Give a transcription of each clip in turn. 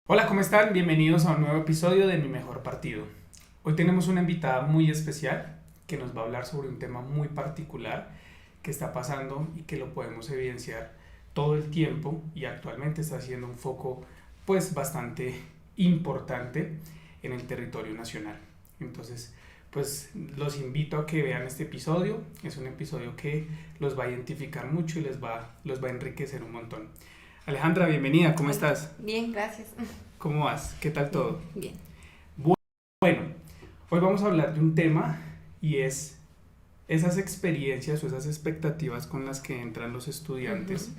Hola, ¿cómo están? Bienvenidos a un nuevo episodio de Mi Mejor Partido. Hoy tenemos una invitada muy especial que nos va a hablar sobre un tema muy particular que está pasando y que lo podemos evidenciar todo el tiempo y actualmente está siendo un foco pues bastante importante en el territorio nacional. Entonces, pues los invito a que vean este episodio. Es un episodio que los va a identificar mucho y los va a enriquecer un montón. Alejandra, bienvenida, ¿cómo Hola, estás? bien, gracias. ¿Cómo vas? ¿Qué tal Bien, todo? bien. Bueno, hoy vamos a hablar de un tema y es esas experiencias o esas expectativas con las que entran los Ujú, estudiantes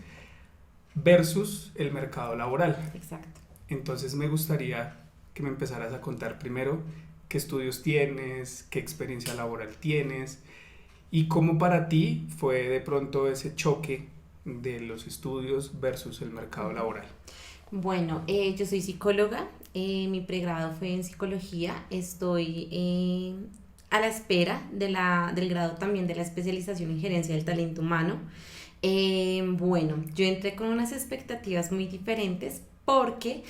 versus el mercado laboral. exacto. Entonces me gustaría que me empezaras a contar primero qué estudios tienes, qué experiencia laboral tienes y cómo para ti fue de pronto ese choque de los estudios versus el mercado Ujú. laboral. Bueno, yo soy psicóloga, mi pregrado fue en psicología, estoy a la espera del grado también de la especialización en gerencia del talento humano. Bueno, yo entré con unas expectativas muy diferentes porque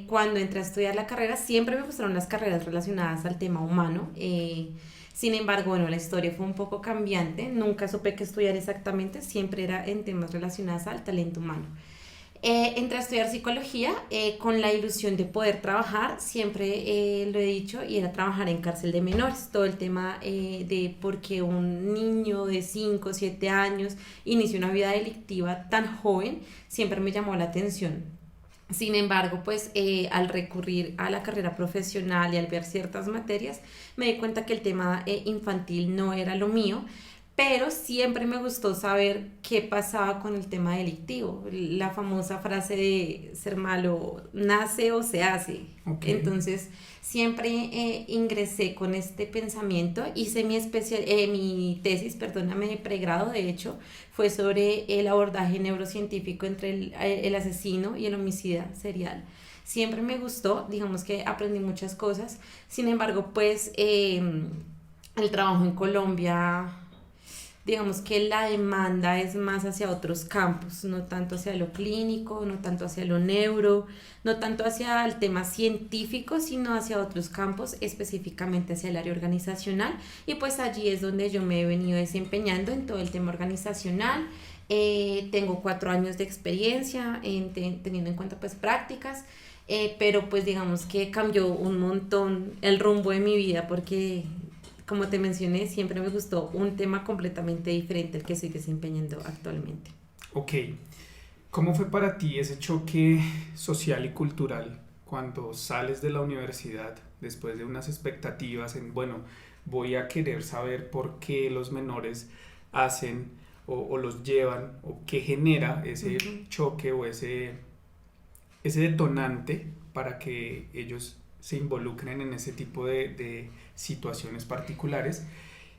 cuando entré a estudiar la carrera siempre me gustaron las carreras relacionadas al tema humano. Sin embargo, bueno, la historia fue un poco cambiante, nunca supe qué estudiar exactamente, siempre era en temas relacionados al talento humano. Entré a estudiar psicología con la ilusión de poder trabajar, siempre lo he dicho, y era trabajar en cárcel de menores. Todo el tema de por qué un niño de 5 o 7 años inicia una vida delictiva tan joven, siempre me llamó la atención. Sin embargo, pues al recurrir a la carrera profesional y al ver ciertas materias, me di cuenta que el tema infantil no era lo mío, pero siempre me gustó saber qué pasaba con el tema delictivo. La famosa frase de ser malo nace o se hace. Ok, Entonces, siempre ingresé con este pensamiento, hice mi tesis, perdóname, de pregrado, de hecho, fue sobre el abordaje neurocientífico entre el asesino y el homicida serial. Siempre me gustó, digamos que aprendí muchas cosas, sin embargo, pues el trabajo en Colombia, digamos que la demanda es más hacia otros campos, no tanto hacia lo clínico, no tanto hacia lo neuro, no tanto hacia el tema científico, sino hacia otros campos, específicamente hacia el área organizacional. Y pues allí es donde yo me he venido desempeñando en todo el tema organizacional. Tengo 4 años de experiencia teniendo en cuenta pues prácticas. Pero pues digamos que cambió un montón el rumbo de mi vida porque como te mencioné, siempre me gustó un tema completamente diferente al que estoy desempeñando actualmente. ok. ¿Cómo fue para ti ese choque social y cultural cuando sales de la universidad después de unas expectativas en, bueno, voy a querer saber por qué los menores hacen o los llevan o qué genera ese Ujú. choque o ese detonante para que ellos se involucren en ese tipo de situaciones particulares?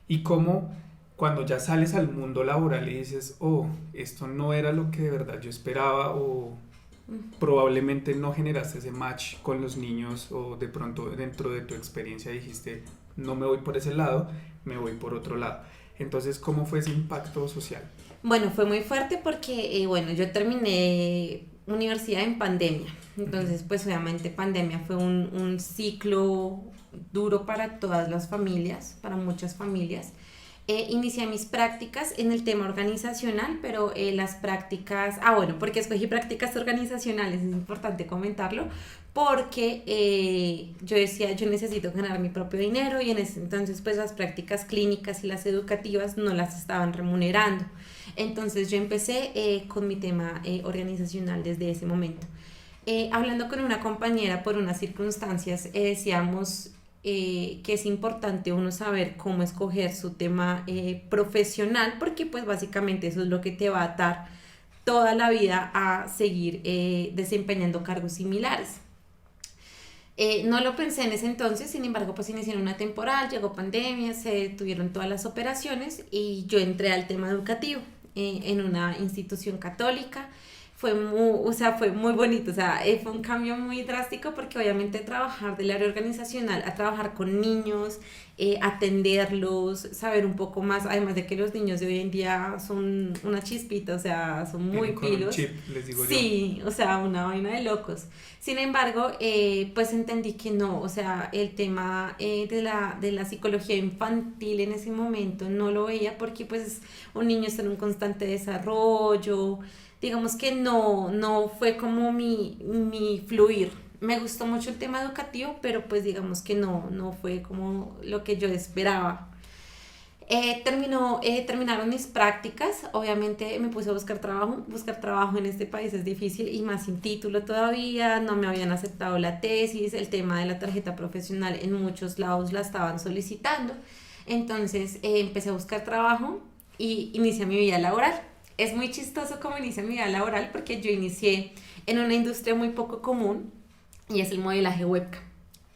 Y cómo cuando ya sales al mundo laboral y dices, oh, esto no era lo que de verdad yo esperaba o probablemente no generaste ese match con los niños o de pronto dentro de tu experiencia dijiste, no me voy por ese lado, me voy por otro lado. Entonces, ¿cómo fue ese impacto social? Bueno, fue muy fuerte porque, bueno, yo terminé universidad en pandemia. Uh -huh. Entonces, pues obviamente pandemia fue un ciclo duro para todas las familias, para muchas familias. Inicié mis prácticas en el tema organizacional, pero las prácticas, bueno, porque escogí prácticas organizacionales, es importante comentarlo, porque yo decía, yo necesito ganar mi propio dinero y en ese entonces pues las prácticas clínicas y las educativas no las estaban remunerando. Entonces yo empecé con mi tema organizacional desde ese momento. Hablando con una compañera por unas circunstancias, decíamos que es importante uno saber cómo escoger su tema profesional, porque pues básicamente eso es lo que te va a atar toda la vida a seguir desempeñando cargos similares. No lo pensé en ese entonces, sin embargo, pues iniciaron una temporal, llegó pandemia, se tuvieron todas las operaciones y yo entré al tema educativo en una institución católica. fue muy bonito, o sea, fue un cambio muy drástico porque obviamente trabajar del área organizacional a trabajar con niños, atenderlos, saber un poco más, además de que los niños de hoy en día son una chispita, o sea, son muy Vienen con un pilos. chip, les digo yo. Sí, o sea, una vaina de locos. Sin embargo, pues entendí que no, o sea, el tema de la psicología infantil en ese momento no lo veía porque pues un niño está en un constante desarrollo, digamos que no fue como mi fluir. Me gustó mucho el tema educativo, pero pues digamos que no fue como lo que yo esperaba. Terminaron mis prácticas, obviamente me puse a buscar trabajo en este país es difícil y más sin título todavía, no me habían aceptado la tesis, el tema de la tarjeta profesional en muchos lados la estaban solicitando, entonces empecé a buscar trabajo y inicié mi vida laboral. Es muy chistoso cómo inicié mi vida laboral porque yo inicié en una industria muy poco común y es el modelaje webcam.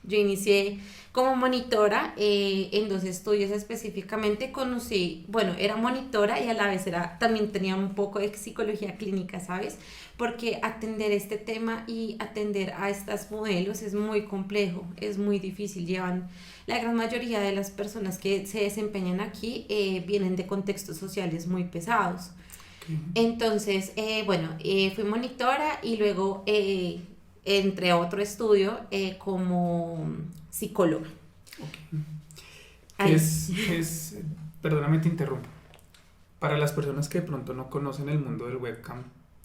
Yo inicié como monitora en dos estudios específicamente. Conocí, bueno, era monitora y a la vez también tenía un poco de psicología clínica, ¿sabes? Porque atender este tema y atender a estas modelos es muy complejo, es muy difícil. La gran mayoría de las personas que se desempeñan aquí vienen de contextos sociales muy pesados. Okay. Entonces, fui monitora y luego entré a otro estudio como psicóloga. Okay. Ahí. Perdóname, te interrumpo. Para las personas que de pronto no conocen el mundo del webcam,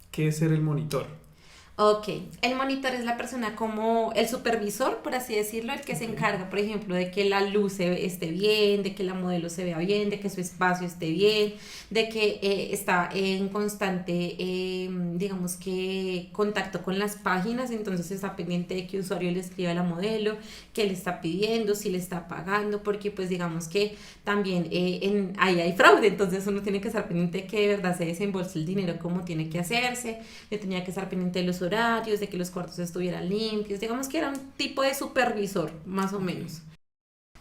¿qué es ser el monitor? Ok, el monitor es la persona como el supervisor, por así decirlo, el que se encarga, por ejemplo, de que la luz esté bien, de que la modelo se vea bien, de que su espacio esté bien, de que está en constante, digamos que, contacto con las páginas, entonces está pendiente de que el usuario le escriba a la modelo, qué le está pidiendo, si le está pagando, porque pues digamos que también ahí hay fraude, entonces uno tiene que estar pendiente de que de verdad se desembolse el dinero como tiene que hacerse, yo tenía que estar pendiente de los horarios, de que los cuartos estuvieran limpios, digamos que era un tipo de supervisor, más o menos.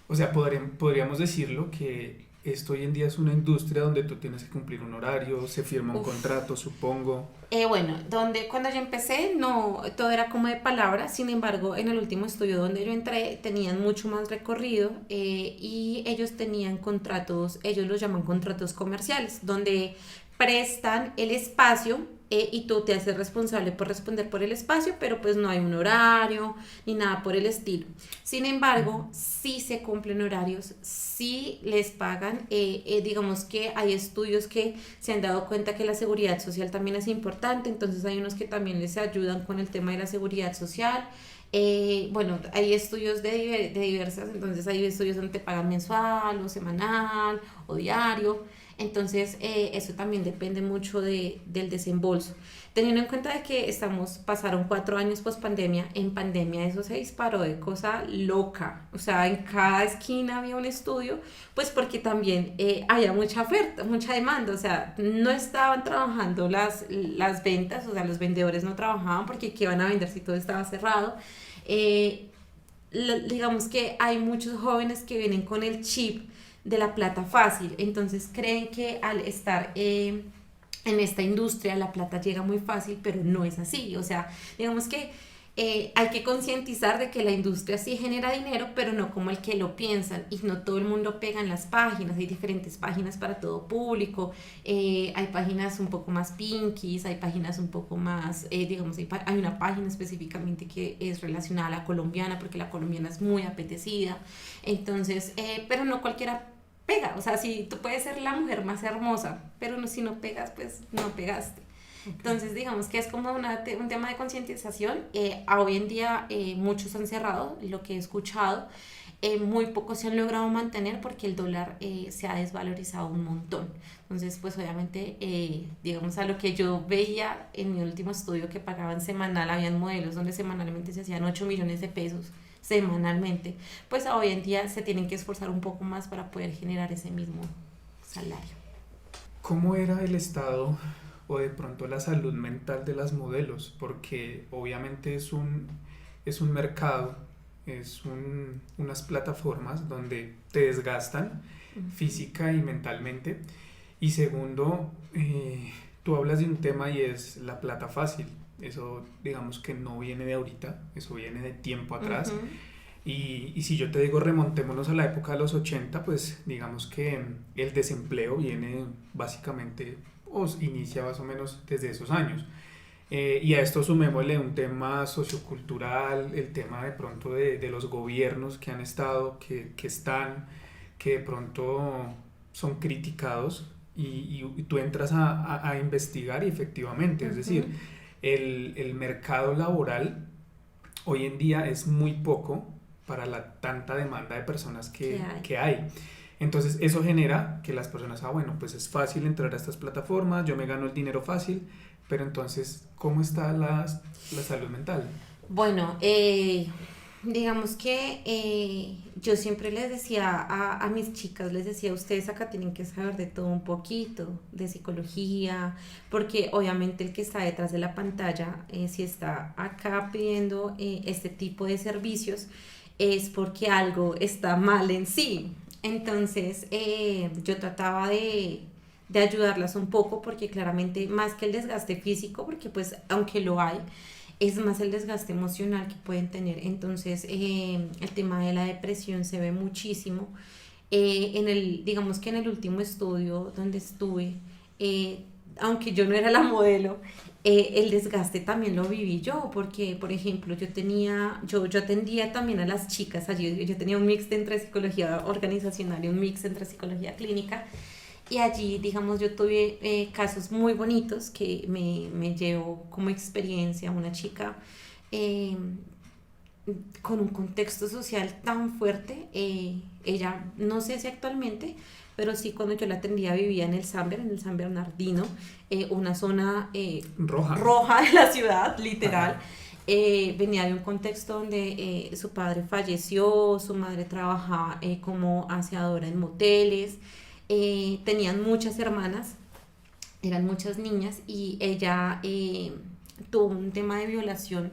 O sea, podríamos decirlo que esto hoy en día es una industria donde tú tienes que cumplir un horario, se firma un contrato, supongo. Cuando yo empecé, no, todo era como de palabras, sin embargo, en el último estudio donde yo entré, tenían mucho más recorrido y ellos tenían contratos, ellos los llaman contratos comerciales, donde prestan el espacio y tú te haces responsable por responder por el espacio, pero pues no hay un horario ni nada por el estilo. Sin embargo, sí se cumplen horarios, sí les pagan, digamos que hay estudios que se han dado cuenta que la seguridad social también es importante, entonces hay unos que también les ayudan con el tema de la seguridad social. Hay estudios de diversas, entonces hay estudios donde te pagan mensual o semanal o diario, entonces eso también depende mucho del desembolso. Teniendo en cuenta de que pasaron 4 años post pandemia, en pandemia eso se disparó de cosa loca, o sea, en cada esquina había un estudio, pues porque también había mucha oferta, mucha demanda, o sea, no estaban trabajando las ventas, o sea, los vendedores no trabajaban porque ¿qué iban a vender si todo estaba cerrado? Eh, digamos que hay muchos jóvenes que vienen con el chip de la plata fácil, entonces creen que al estar en esta industria la plata llega muy fácil, pero no es así, o sea, digamos que hay que concientizar de que la industria sí genera dinero, pero no como el que lo piensan y no todo el mundo pega en las páginas, hay diferentes páginas para todo público, hay páginas un poco más pinkies, hay páginas un poco más, hay una página específicamente que es relacionada a la colombiana porque la colombiana es muy apetecida, entonces, pero no cualquiera pega, o sea, si tú puedes ser la mujer más hermosa, pero si no pegas, pues no pegaste. Entonces, digamos que es como un tema de concientización. Hoy en día muchos han cerrado, lo que he escuchado, muy pocos se han logrado mantener porque el dólar se ha desvalorizado un montón. Entonces, pues obviamente, digamos a lo que yo veía en mi último estudio que pagaban semanal, habían modelos donde semanalmente se hacían 8 millones de pesos semanalmente, pues hoy en día se tienen que esforzar un poco más para poder generar ese mismo salario. ¿Cómo era el estado o de pronto la salud mental de las modelos? Porque obviamente es un mercado, unas plataformas donde te desgastan física y mentalmente. Y segundo, tú hablas de un tema y es la plata fácil. Eso digamos que no viene de ahorita, eso viene de tiempo atrás. Ujú. Y si yo te digo remontémonos a la época de los 80 pues digamos que el desempleo viene básicamente, o inicia más o menos desde esos años. Y a esto sumémosle un tema sociocultural, el tema de pronto de los gobiernos que han estado, que están, que de pronto son criticados y tú entras a investigar y efectivamente, es decir, Ujú. el mercado laboral hoy en día es muy poco para la tanta demanda de personas ¿Qué hay? que hay. Entonces eso genera que las personas, bueno, pues es fácil entrar a estas plataformas, yo me gano el dinero fácil, pero entonces, ¿cómo está la salud mental? Bueno, digamos que yo siempre les decía a mis chicas, les decía, ustedes acá tienen que saber de todo un poquito, de psicología, porque obviamente el que está detrás de la pantalla, si está acá pidiendo este tipo de servicios, es porque algo está mal en sí. Entonces, yo trataba de ayudarlas un poco porque claramente más que el desgaste físico, porque pues aunque lo hay, es más el desgaste emocional que pueden tener. Entonces, el tema de la depresión se ve muchísimo. Digamos que en el último estudio donde estuve, eh, aunque yo no era la modelo, el desgaste también lo viví yo, porque, por ejemplo, yo atendía también a las chicas allí, yo tenía un mix entre psicología organizacional y un mix entre psicología clínica, y allí, digamos, yo tuve casos muy bonitos que me llevo como experiencia una chica eh, con un contexto social tan fuerte. Ella, no sé si actualmente, pero sí cuando yo la atendía vivía en el San Bernardino, una zona Roja. roja de la ciudad, literal. Ajá. Venía de un contexto donde su padre falleció, su madre trabajaba como aseadora en moteles, tenían muchas hermanas, eran muchas niñas y ella tuvo un tema de violación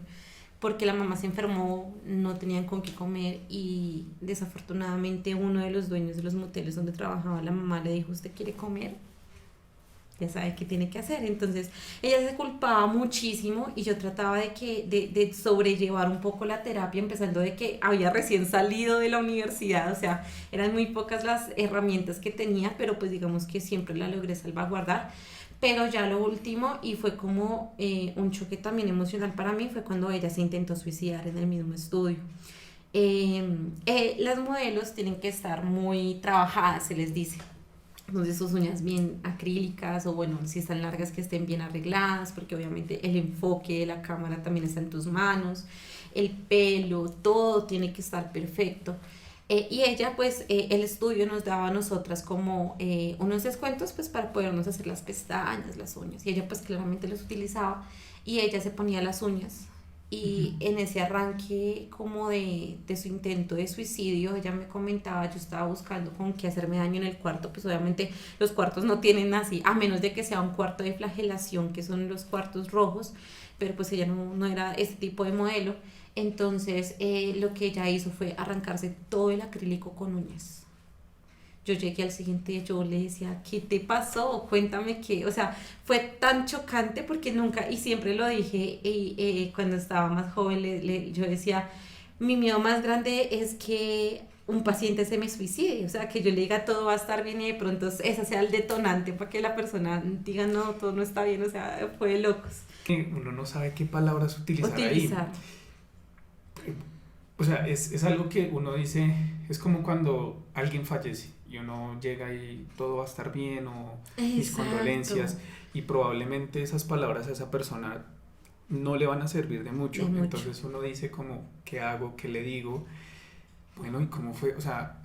porque la mamá se enfermó, no tenían con qué comer y desafortunadamente uno de los dueños de los moteles donde trabajaba la mamá le dijo, ¿usted quiere comer? Ya sabe qué tiene que hacer. Entonces ella se culpaba muchísimo y yo trataba de sobrellevar un poco la terapia, empezando de que había recién salido de la universidad, o sea, eran muy pocas las herramientas que tenía, pero pues digamos que siempre la logré salvaguardar. Pero ya lo último, y fue como un choque también emocional para mí, fue cuando ella se intentó suicidar en el mismo estudio. Las modelos tienen que estar muy trabajadas, se les dice. Entonces sus uñas bien acrílicas o bueno, si están largas que estén bien arregladas, porque obviamente el enfoque de la cámara también está en tus manos, el pelo, todo tiene que estar perfecto. Y ella pues el estudio nos daba a nosotras como unos descuentos pues para podernos hacer las pestañas, las uñas y ella pues claramente los utilizaba y ella se ponía las uñas y Ujú. en ese arranque como de su intento de suicidio, ella me comentaba, yo estaba buscando con qué hacerme daño en el cuarto, pues obviamente los cuartos no tienen así, a menos de que sea un cuarto de flagelación, que son los cuartos rojos, pero pues ella no era ese tipo de modelo. Entonces lo que ella hizo fue arrancarse todo el acrílico con uñas. Yo llegué al siguiente día, yo le decía, ¿qué te pasó? Cuéntame qué. O sea, fue tan chocante porque nunca, y siempre lo dije cuando estaba más joven, yo decía, mi miedo más grande es que un paciente se me suicide, o sea, que yo le diga todo va a estar bien y de pronto ese sea el detonante para que la persona diga no, todo no está bien, o sea, fue de locos. Que uno no sabe qué palabras utilizar ahí. Utilizar. O sea, es algo que uno dice, es como cuando alguien fallece y uno llega y todo va a estar bien o mis Exacto, condolencias y probablemente esas palabras a esa persona no le van a servir de de mucho. mucho. Entonces uno dice como, ¿qué hago? ¿Qué le digo? Bueno, ¿y cómo fue? O sea,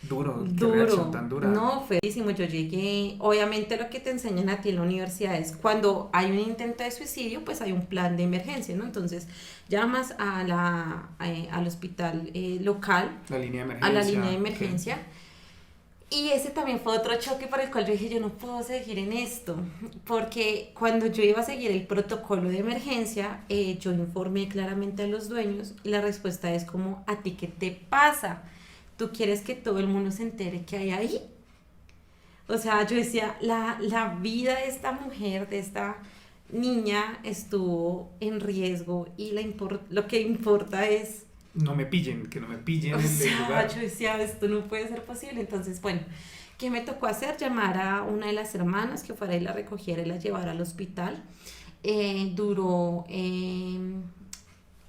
duro, qué reacción Duro, tan dura. no, feísimo. Yo llegué, obviamente lo que te enseñan a ti en la universidad es cuando hay un intento de suicidio, pues hay un plan de emergencia, ¿no? Entonces llamas al hospital local, La línea de a la línea de emergencia, ok. emergencia. Y ese también fue otro choque por el cual yo dije, yo no puedo seguir en esto, porque cuando yo iba a seguir el protocolo de emergencia, yo informé claramente a los dueños y la respuesta es como, ¿a ti qué te pasa? ¿Tú quieres que todo el mundo se entere que hay ahí? O sea, yo decía, la vida de esta mujer, de esta niña, estuvo en riesgo y lo que importa es, No me pillen, que no me pillen o el sea, lugar. yo decía, esto no puede ser posible. Entonces, bueno, ¿qué me tocó hacer? Llamar a una de las hermanas que fuera y la recogiera y la llevara al hospital. Duró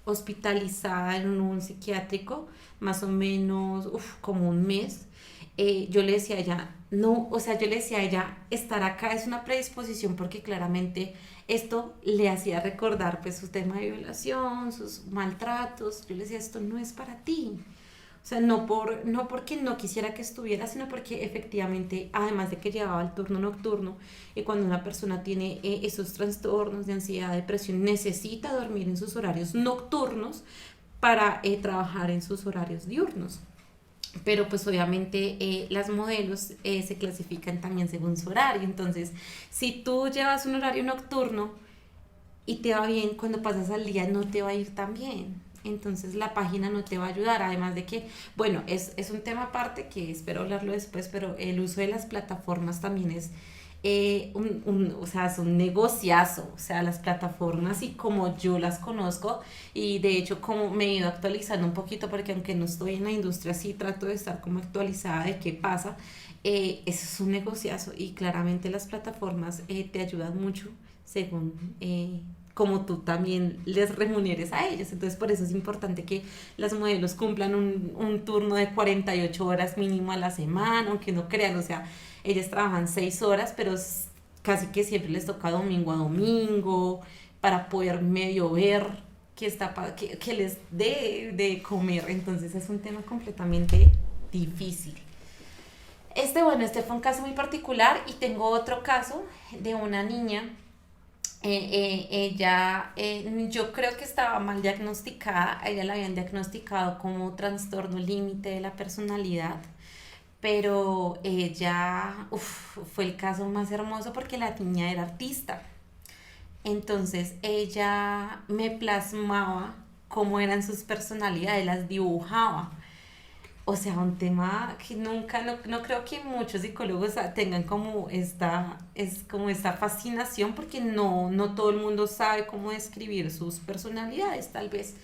hospitalizada en un psiquiátrico más o menos como un mes. Yo le decía a ella, no, o sea, yo le decía a ella, estar acá es una predisposición porque claramente esto le hacía recordar pues su tema de violación, sus maltratos. Yo le decía, esto no es para ti. O sea, no porque no quisiera que estuviera, sino porque efectivamente, además de que llevaba el turno nocturno, y cuando una persona tiene esos trastornos de ansiedad, depresión, necesita dormir en sus horarios nocturnos para trabajar en sus horarios diurnos. Pero pues obviamente las modelos se clasifican también según su horario. Entonces, si tú llevas un horario nocturno y te va bien, cuando pasas al día no te va a ir tan bien. Entonces la página no te va a ayudar, además de que, bueno, es un tema aparte que espero hablarlo después, pero el uso de las plataformas también es o sea, es un negociazo. O sea, las plataformas y como yo las conozco, y de hecho como me he ido actualizando un poquito, porque aunque no estoy en la industria, sí trato de estar como actualizada de qué pasa. Eso es un negociazo y claramente las plataformas te ayudan mucho según como tú también les remuneres a ellos. Entonces por eso es importante que las modelos cumplan un turno de 48 horas mínimo a la semana, aunque no crean, o sea, ellas trabajan 6 horas, pero casi que siempre les toca domingo a domingo para poder medio ver que les dé de comer. Entonces es un tema completamente difícil. Bueno, este fue un caso muy particular y tengo otro caso de una niña. Ella, yo creo que estaba mal diagnosticada. A ella la habían diagnosticado como trastorno límite de la personalidad, pero ella, fue el caso más hermoso porque la niña era artista. Entonces ella me plasmaba cómo eran sus personalidades, las dibujaba. O sea, un tema que nunca, no creo que muchos psicólogos tengan como como esta fascinación, porque no todo el mundo sabe cómo describir sus personalidades, tal vez.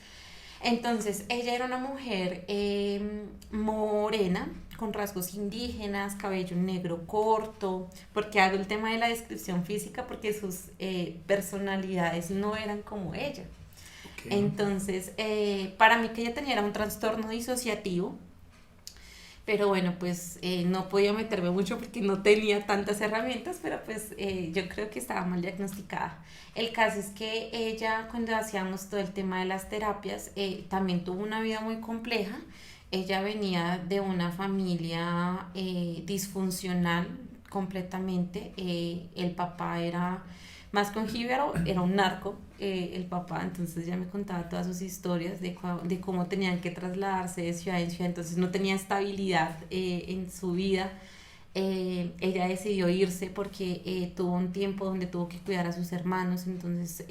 Entonces, ella era una mujer morena, con rasgos indígenas, cabello negro corto. Porque hago el tema de la descripción física, porque sus personalidades no eran como ella. Ok. Entonces, para mí que ella tenía un trastorno disociativo, pero bueno, pues no podía meterme mucho porque no tenía tantas herramientas, pero pues yo creo que estaba mal diagnosticada. El caso es que ella, cuando hacíamos todo el tema de las terapias, también tuvo una vida muy compleja. Ella venía de una familia disfuncional completamente. El papá era más que un jíbaro, era un narco, el papá. Entonces ya me contaba todas sus historias de cómo tenían que trasladarse de ciudad en ciudad. Entonces no tenía estabilidad en su vida. Ella decidió irse porque tuvo un tiempo donde tuvo que cuidar a sus hermanos. Entonces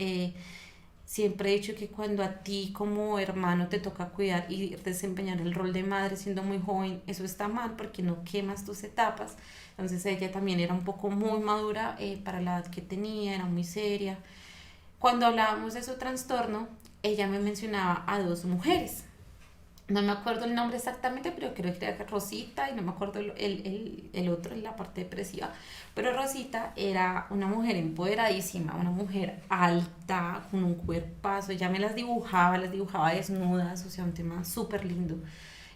siempre he dicho que cuando a ti como hermano te toca cuidar y desempeñar el rol de madre siendo muy joven, eso está mal porque no quemas tus etapas. Entonces ella también era un poco muy madura para la edad que tenía, era muy seria. Cuando hablábamos de su trastorno, ella me mencionaba a dos mujeres. No me acuerdo el nombre exactamente, pero creo que era Rosita y no me acuerdo el otro en la parte depresiva. Pero Rosita era una mujer empoderadísima, una mujer alta, con un cuerpazo. Ella me las dibujaba desnudas, o sea, un tema súper lindo.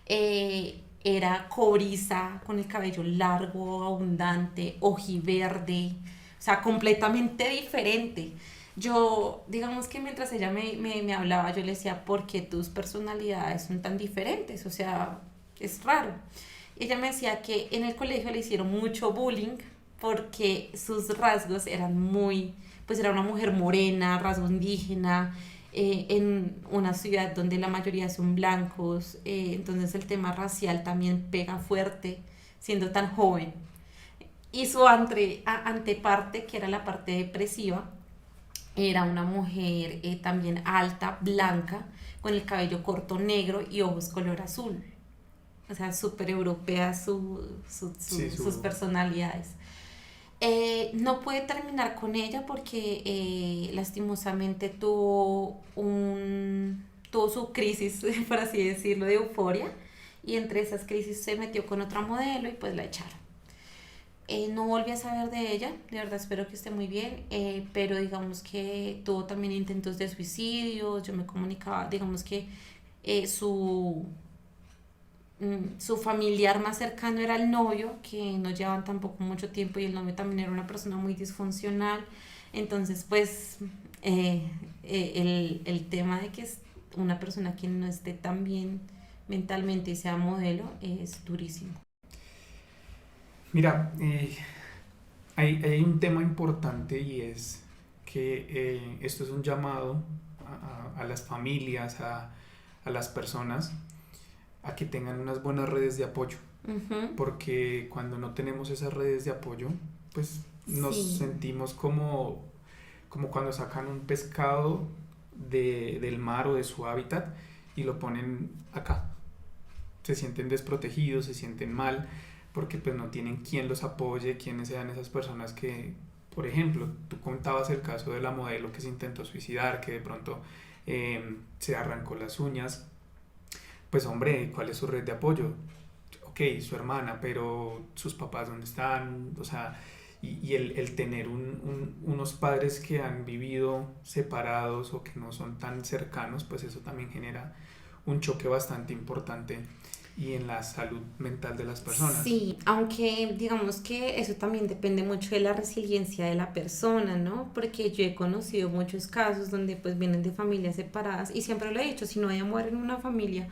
Era cobriza, con el cabello largo, abundante, ojiverde, o sea, completamente diferente. Yo, digamos que mientras ella me hablaba, yo le decía, ¿por qué tus personalidades son tan diferentes? O sea, es raro. Ella me decía que en el colegio le hicieron mucho bullying porque sus rasgos eran pues era una mujer morena, rasgo indígena, en una ciudad donde la mayoría son blancos. Entonces el tema racial también pega fuerte siendo tan joven. Y su anteparte, que era la parte depresiva, era una mujer también alta, blanca, con el cabello corto negro y ojos color azul. o sea, súper europea Sí, sus personalidades. No pude terminar con ella porque lastimosamente tuvo su crisis, por así decirlo, de euforia, y entre esas crisis se metió con otra modelo y pues la echaron. No volví a saber de ella, de verdad espero que esté muy bien, pero digamos que tuvo también intentos de suicidio. Yo me comunicaba, digamos que su su familiar más cercano era el novio, que no llevaban tampoco mucho tiempo, y el novio también era una persona muy disfuncional. Entonces, pues, el tema de que es una persona que no esté tan bien mentalmente y sea modelo es durísimo. Mira, hay un tema importante y es que esto es un llamado a las familias, a las personas, a que tengan unas buenas redes de apoyo, Ujú. porque cuando no tenemos esas redes de apoyo, pues nos Sí, sentimos como cuando sacan un pescado del mar o de su hábitat y lo ponen acá. Se sienten desprotegidos, se sienten mal, porque pues no tienen quien los apoye, quienes sean esas personas que, por ejemplo, tú contabas el caso de la modelo que se intentó suicidar, que de pronto se arrancó las uñas. Pues hombre, ¿cuál es su red de apoyo? Ok, su hermana, pero sus papás dónde están, o sea, y el tener unos padres que han vivido separados o que no son tan cercanos, pues eso también genera un choque bastante importante y en la salud mental de las personas. sí, aunque digamos que eso también depende mucho de la resiliencia de la persona, ¿no? Porque yo he conocido muchos casos donde pues vienen de familias separadas, y siempre lo he dicho, si no hay amor en una familia,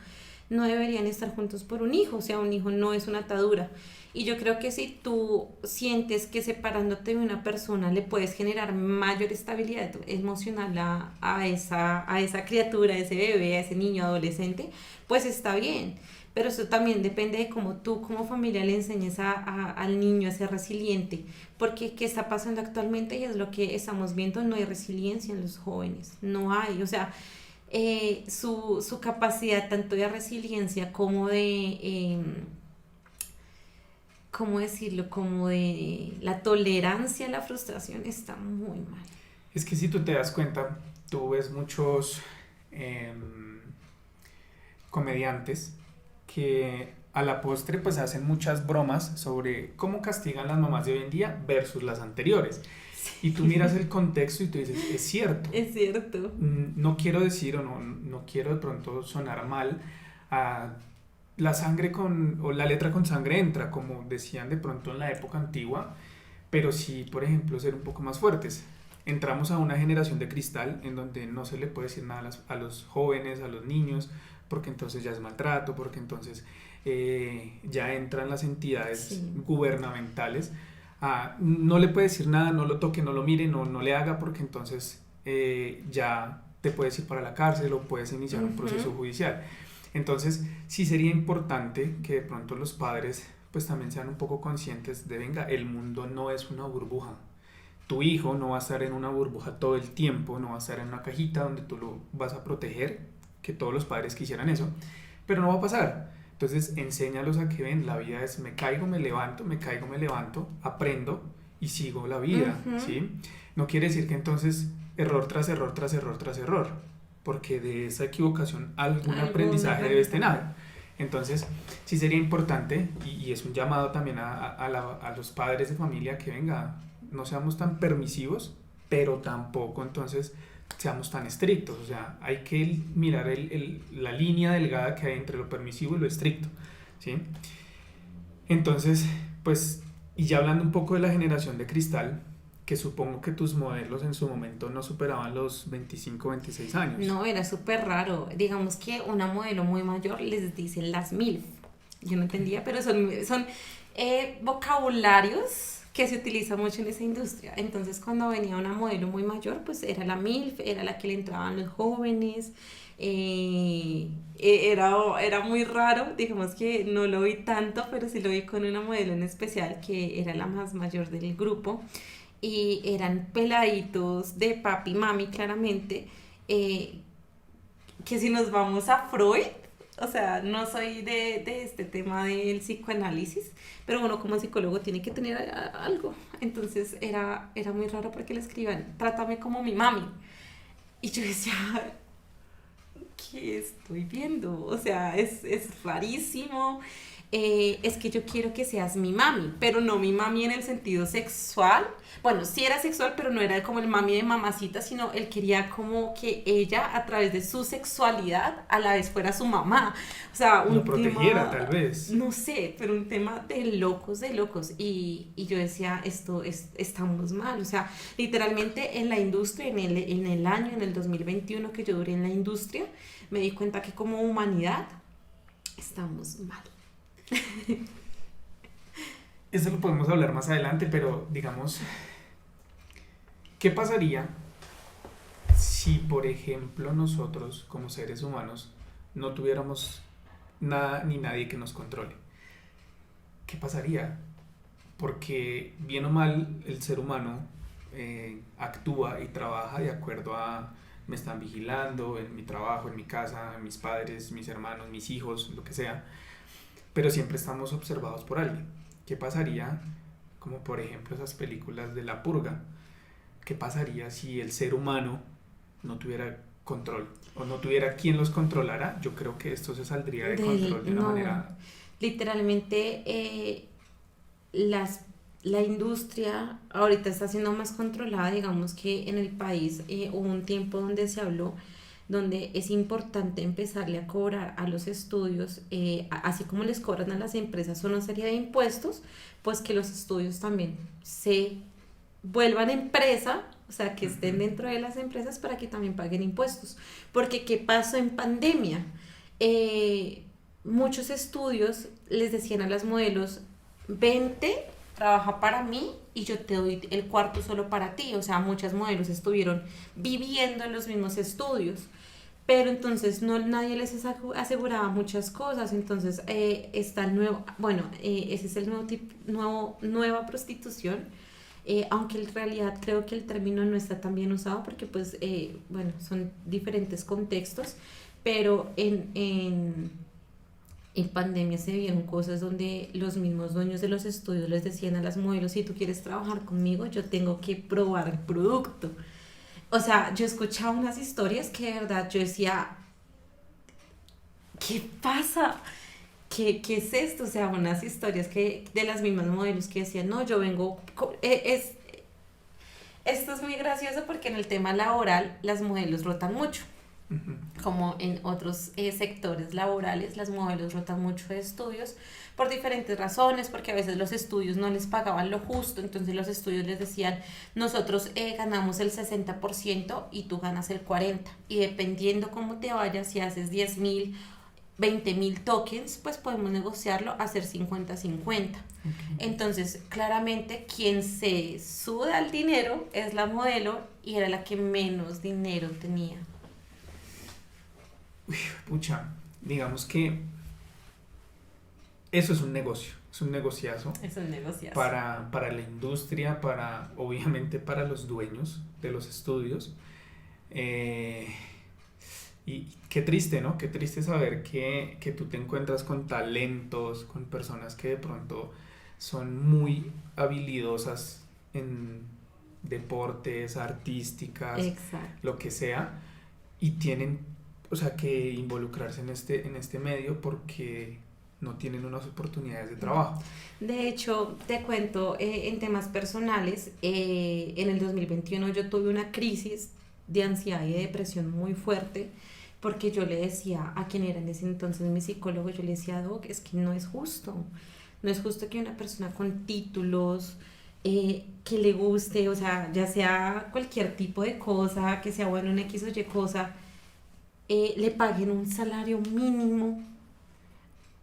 no deberían estar juntos por un hijo. O sea, un hijo no es una atadura. Y yo creo que si tú sientes que separándote de una persona le puedes generar mayor estabilidad emocional a esa criatura, a ese bebé, a ese niño, adolescente, pues está bien. Pero eso también depende de cómo tú como familia le enseñes al niño a ser resiliente. Porque ¿qué está pasando actualmente? Y es lo que estamos viendo: no hay resiliencia en los jóvenes. No hay. O sea, su capacidad tanto de resiliencia como de, ¿cómo decirlo? Como de la tolerancia a la frustración está muy mal. Es que si tú te das cuenta, tú ves muchos em, comediantes que a la postre pues hacen muchas bromas sobre cómo castigan las mamás de hoy en día versus las anteriores. Y tú miras el contexto y tú dices, es cierto. Es cierto. No quiero decir o no quiero de pronto sonar mal a la sangre con, o la letra con sangre entra, como decían de pronto en la época antigua, pero sí, por ejemplo, ser un poco más fuertes. Entramos a una generación de cristal en donde no se le puede decir nada a los jóvenes, a los niños, porque entonces ya es maltrato, porque entonces ya entran las entidades Sí. gubernamentales. No le puede decir nada, no lo toque, no lo mire, no le haga, porque entonces ya te puedes ir para la cárcel o puedes iniciar un proceso Ujú. judicial. Entonces, sí sería importante que de pronto los padres pues también sean un poco conscientes de, venga, el mundo no es una burbuja. Tu hijo no va a estar en una burbuja todo el tiempo, no va a estar en una cajita donde tú lo vas a proteger, que todos los padres quisieran eso, pero no va a pasar. Entonces, enséñalos a que ven, la vida es me caigo, me levanto, me caigo, me levanto, aprendo y sigo la vida, Ujú. ¿sí? No quiere decir que entonces error tras error tras error tras error, porque de esa equivocación algún Algún aprendizaje debes aprendizaje. tener. Entonces, sí sería importante, y es un llamado también a los padres de familia que venga, no seamos tan permisivos, pero tampoco entonces seamos tan estrictos. O sea, hay que mirar la línea delgada que hay entre lo permisivo y lo estricto, ¿sí? Entonces, pues, y ya hablando un poco de la generación de cristal, que supongo que tus modelos en su momento no superaban los 25 26 años. No, era súper raro. Digamos que una modelo muy mayor les dicen las MILF. Yo no Ok, entendía, pero son vocabularios que se utilizan mucho en esa industria. Entonces, cuando venía una modelo muy mayor, pues era la MILF, era la que le entraban los jóvenes. Era muy raro, digamos que no lo vi tanto, pero sí lo vi con una modelo en especial que era la más mayor del grupo, y eran peladitos de papi y mami claramente, eh, que si nos vamos a Freud, o sea, no soy de este tema del psicoanálisis, pero uno como psicólogo tiene que tener algo. Entonces era muy raro porque le escriban, trátame como mi mami. Y yo decía, ¿qué estoy viendo? O sea, es rarísimo. Es que yo quiero que seas mi mami, pero no mi mami en el sentido sexual. Bueno, sí era sexual, pero no era como el mami de mamacita, sino él quería como que ella, a través de su sexualidad, a la vez fuera su mamá. O sea, Lo un protegiera, tema, tal vez. no sé, pero un tema de locos, de locos. Y yo decía, estamos mal. O sea, literalmente en la industria, en el año, en el 2021 que yo duré en la industria, me di cuenta que como humanidad estamos mal. Eso lo podemos hablar más adelante, pero digamos, ¿qué pasaría si, por ejemplo, nosotros como seres humanos no tuviéramos nada ni nadie que nos controle? ¿Qué pasaría? Porque bien o mal el ser humano actúa y trabaja de acuerdo a me están vigilando en mi trabajo, en mi casa, mis padres, mis hermanos, mis hijos, lo que sea, pero siempre estamos observados por alguien. ¿Qué pasaría, como por ejemplo esas películas de La Purga? ¿Qué pasaría si el ser humano no tuviera control o no tuviera quien los controlara? Yo creo que esto se saldría de control de una No, manera... literalmente la industria ahorita está siendo más controlada, digamos que en el país hubo un tiempo donde se habló, donde es importante empezarle a cobrar a los estudios, así como les cobran a las empresas una serie de impuestos, pues que los estudios también se vuelvan empresa, o sea, que estén dentro de las empresas para que también paguen impuestos. Porque ¿qué pasó en pandemia? Muchos estudios les decían a las modelos, vente, trabaja para mí y yo te doy el cuarto solo para ti. O sea, muchas modelos estuvieron viviendo en los mismos estudios, pero entonces no, nadie les aseguraba muchas cosas. Entonces está el nuevo, bueno, ese es el nuevo tipo, nueva prostitución. Aunque en realidad creo que el término no está tan bien usado porque pues bueno, son diferentes contextos, pero en pandemia se vieron cosas donde los mismos dueños de los estudios les decían a las modelos, si tú quieres trabajar conmigo, yo tengo que probar el producto. O sea, yo escuchaba unas historias que de verdad yo decía, ¿qué pasa? ¿Qué es esto? O sea, unas historias que de las mismas modelos que decían, no, yo vengo, esto es muy gracioso porque en el tema laboral las modelos rotan mucho. Como en otros sectores laborales, las modelos rotan mucho de estudios por diferentes razones, porque a veces los estudios no les pagaban lo justo, entonces los estudios les decían, nosotros ganamos el 60% y tú ganas el 40%, y dependiendo cómo te vayas, si haces 10.000, 20.000 tokens, pues podemos negociarlo a hacer 50-50. Okay. Entonces, claramente, quien se suda el dinero es la modelo y era la que menos dinero tenía. Pucha, digamos que eso es un negocio, es un negociazo. Es un negociazo. Para la industria, obviamente para los dueños de los estudios. Y qué triste, ¿no? Qué triste saber que tú te encuentras con talentos, con personas que de pronto son muy habilidosas en deportes, artísticas, exacto, lo que sea, y tienen, o sea, que involucrarse en este medio porque no tienen unas oportunidades de trabajo. De hecho, te cuento, en temas personales, en el 2021 yo tuve una crisis de ansiedad y de depresión muy fuerte, porque yo le decía a quien era en ese entonces mi psicólogo, yo le decía, Doc, es que no es justo que una persona con títulos, que le guste, o sea, ya sea cualquier tipo de cosa, que sea bueno en X o Y cosa, le paguen un salario mínimo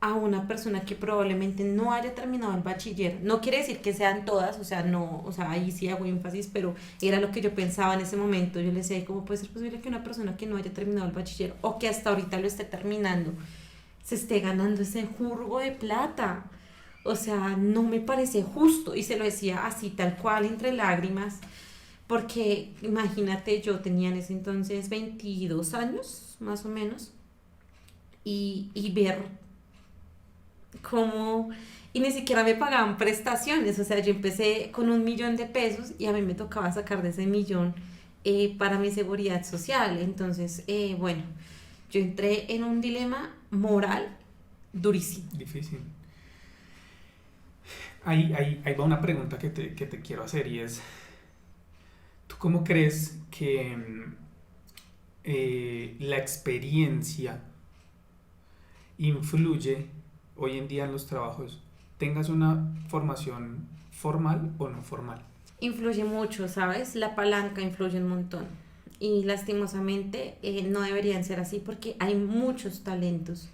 a una persona que probablemente no haya terminado el bachiller. No quiere decir que sean todas, o sea, no, o sea, ahí sí hago énfasis, pero era lo que yo pensaba en ese momento. Yo le decía, ¿cómo puede ser posible que una persona que no haya terminado el bachiller o que hasta ahorita lo esté terminando se esté ganando ese jurgo de plata? O sea, no me parece justo. Y se lo decía así, tal cual, entre lágrimas, porque imagínate, yo tenía en ese entonces 22 años, más o menos, y ver cómo, y ni siquiera me pagaban prestaciones, o sea, yo empecé con 1 millón de pesos y a mí me tocaba sacar de ese millón para mi seguridad social. Entonces, bueno, yo entré en un dilema moral durísimo. Difícil. Ahí va una pregunta que te quiero hacer y es, ¿tú cómo crees que la experiencia influye hoy en día en los trabajos? ¿Tengas una formación formal o no formal? Influye mucho, ¿sabes? La palanca influye un montón. Y lastimosamente no deberían ser así porque hay muchos talentos,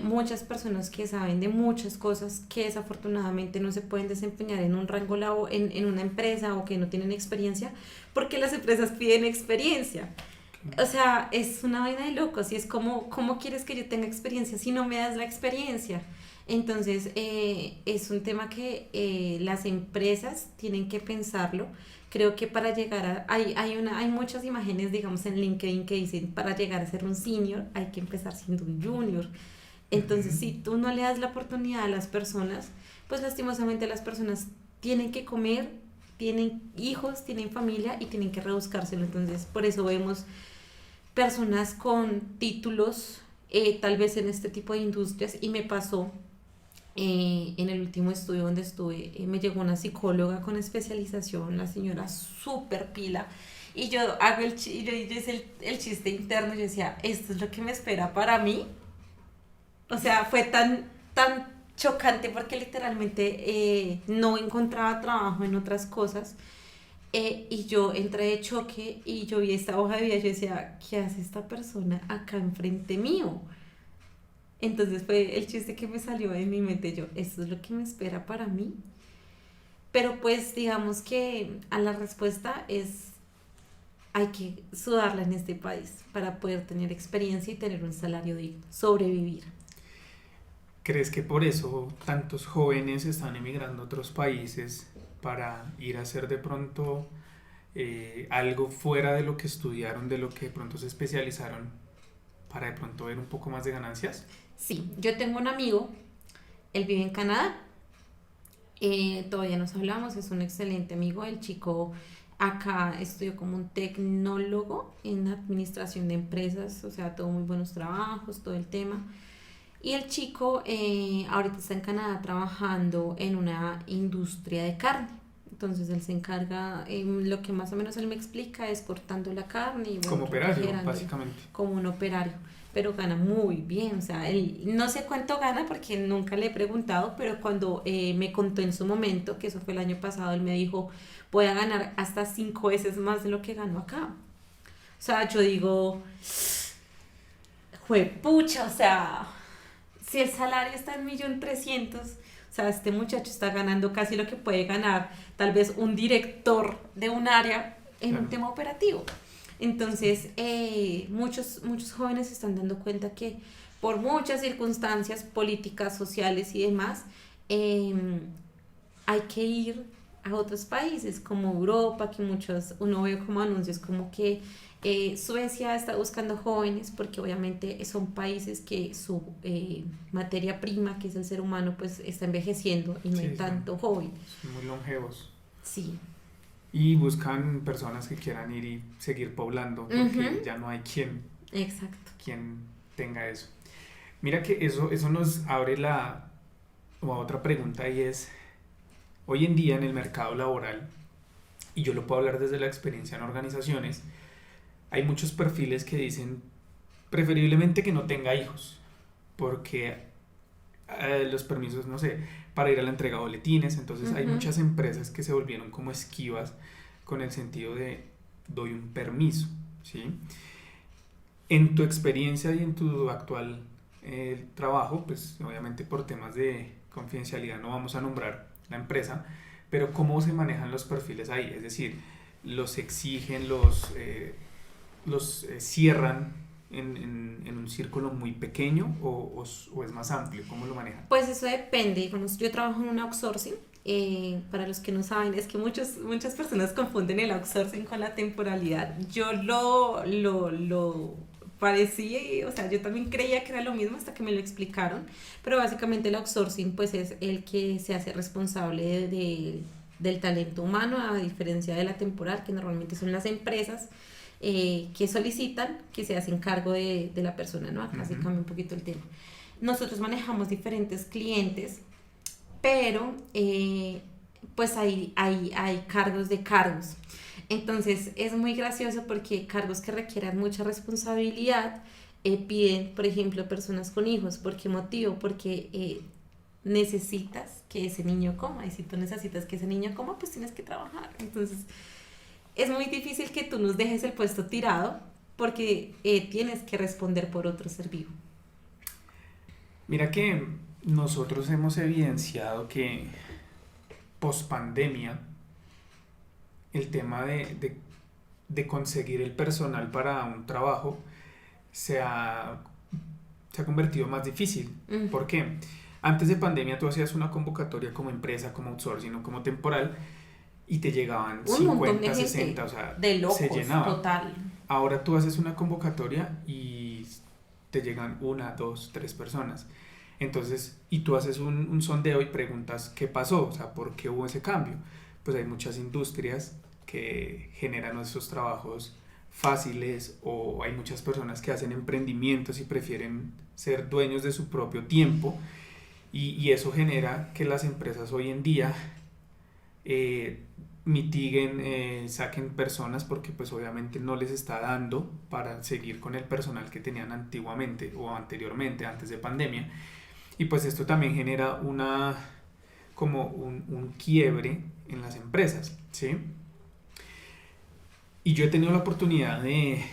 muchas personas que saben de muchas cosas que desafortunadamente no se pueden desempeñar en un rango en una empresa o que no tienen experiencia porque las empresas piden experiencia. O sea, es una vaina de locos y es como, ¿cómo quieres que yo tenga experiencia si no me das la experiencia? Entonces, es un tema que las empresas tienen que pensarlo. Creo que para llegar a... hay muchas imágenes, digamos, en LinkedIn que dicen, para llegar a ser un senior hay que empezar siendo un junior. Entonces, Ujú. si tú no le das la oportunidad a las personas, pues lastimosamente las personas tienen que comer, tienen hijos, tienen familia y tienen que rebuscárselo. Entonces, por eso vemos personas con títulos, tal vez en este tipo de industrias, y me pasó en el último estudio donde estuve, me llegó una psicóloga con especialización, la señora súper pila, y yo hago yo hice el chiste interno, yo decía, esto es lo que me espera para mí. O sea, fue tan chocante porque literalmente no encontraba trabajo en otras cosas. Y yo entré de choque y yo vi esta hoja de vida y yo decía, ¿qué hace esta persona acá enfrente mío? Entonces fue el chiste que me salió de mi mente, yo, esto es lo que me espera para mí. Pero pues digamos que a la respuesta es, hay que sudarla en este país para poder tener experiencia y tener un salario digno, sobrevivir. ¿Crees que por eso tantos jóvenes están emigrando a otros países para ir a hacer de pronto algo fuera de lo que estudiaron, de lo que de pronto se especializaron, para de pronto ver un poco más de ganancias? Sí, yo tengo un amigo, él vive en Canadá, todavía nos hablamos, es un excelente amigo, el chico acá estudió como un tecnólogo en administración de empresas, o sea, todo muy buenos trabajos, todo el tema. Y el chico ahorita está en Canadá trabajando en una industria de carne. Entonces él se encarga, lo que más o menos él me explica es cortando la carne y bueno, Como operario, refrigerándola básicamente. como un operario. Pero gana muy bien, o sea, él no sé cuánto gana porque nunca le he preguntado, pero cuando me contó en su momento, que eso fue el año pasado, él me dijo, voy a ganar hasta 5 veces más de lo que gano acá. O sea, yo digo, juepucha, o sea, si el salario está en 1.300.000, o sea, este muchacho está ganando casi lo que puede ganar tal vez un director de un área en un Claro. tema operativo. Entonces, muchos jóvenes se están dando cuenta que por muchas circunstancias políticas, sociales y demás, eh, hay que ir a otros países como Europa, que muchos, uno ve como anuncios como que Suecia está buscando jóvenes porque obviamente son países que su materia prima, que es el ser humano, pues está envejeciendo y no hay Sí, tanto joven. son muy longevos. Sí. Y buscan personas que quieran ir y seguir poblando, porque Ujú. ya no hay Exacto. quien tenga eso. Mira que eso nos abre o a otra pregunta y es, hoy en día en el mercado laboral, y yo lo puedo hablar desde la experiencia en organizaciones, hay muchos perfiles que dicen preferiblemente que no tenga hijos, porque los permisos, no sé, para ir a la entrega de boletines, entonces hay Ujú. muchas empresas que se volvieron como esquivas con el sentido de doy un permiso, ¿sí? En tu experiencia y en tu actual trabajo, pues obviamente por temas de confidencialidad no vamos a nombrar la empresa, pero ¿cómo se manejan los perfiles ahí? Es decir, ¿los exigen, los cierran en un círculo muy pequeño o es más amplio? ¿Cómo lo manejan? Pues eso depende. Digamos, yo trabajo en un outsourcing. Para los que no saben, es que muchas personas confunden el outsourcing con la temporalidad. Yo lo parecía, o sea, yo también creía que era lo mismo hasta que me lo explicaron, pero básicamente el outsourcing pues es el que se hace responsable del talento humano, a diferencia de la temporal, que normalmente son las empresas que solicitan que se hacen cargo de la persona, ¿no? Acá se cambia un poquito el tema. Nosotros manejamos diferentes clientes, pero pues hay cargos de cargos. Entonces es muy gracioso porque cargos que requieran mucha responsabilidad piden, por ejemplo, personas con hijos. ¿Por qué motivo? Porque necesitas que ese niño coma, y si tú necesitas que ese niño coma, pues tienes que trabajar. Entonces es muy difícil que tú nos dejes el puesto tirado porque tienes que responder por otro ser vivo. Mira que nosotros hemos evidenciado que post pandemia el tema de conseguir el personal para un trabajo se ha convertido más difícil. ¿Por qué? Antes de pandemia tú hacías una convocatoria como empresa, como outsourcing o como temporal y te llegaban un 50, 60, o sea, de locos, se llenaba. Total. Ahora tú haces una convocatoria y te llegan 1, 2, 3 personas. Entonces, y tú haces un sondeo y preguntas qué pasó, o sea, por qué hubo ese cambio. Pues hay muchas industrias que generan esos trabajos fáciles, o hay muchas personas que hacen emprendimientos y prefieren ser dueños de su propio tiempo, y eso genera que las empresas hoy en día mitiguen, saquen personas porque pues obviamente no les está dando para seguir con el personal que tenían antiguamente o anteriormente, antes de pandemia. Y pues esto también genera un quiebre en las empresas, ¿sí? Y yo he tenido la oportunidad de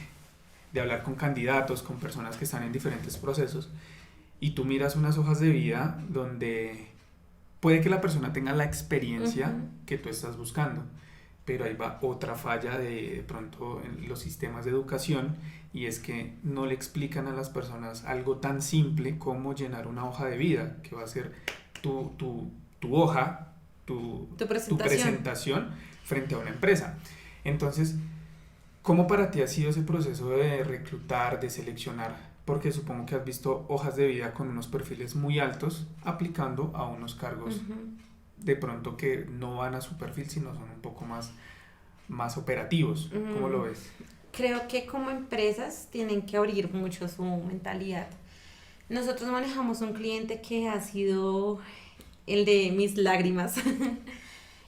hablar con candidatos, con personas que están en diferentes procesos, y tú miras unas hojas de vida donde puede que la persona tenga la experiencia que tú estás buscando, pero ahí va otra falla de pronto en los sistemas de educación, y es que no le explican a las personas algo tan simple como llenar una hoja de vida, que va a ser tu hoja, tu presentación frente a una empresa. Entonces, ¿cómo para ti ha sido ese proceso de reclutar, de seleccionar? Porque supongo que has visto hojas de vida con unos perfiles muy altos aplicando a unos cargos de pronto que no van a su perfil, sino son un poco más operativos. ¿Cómo lo ves? Creo que como empresas tienen que abrir mucho su mentalidad. Nosotros manejamos un cliente que ha sido el de mis lágrimas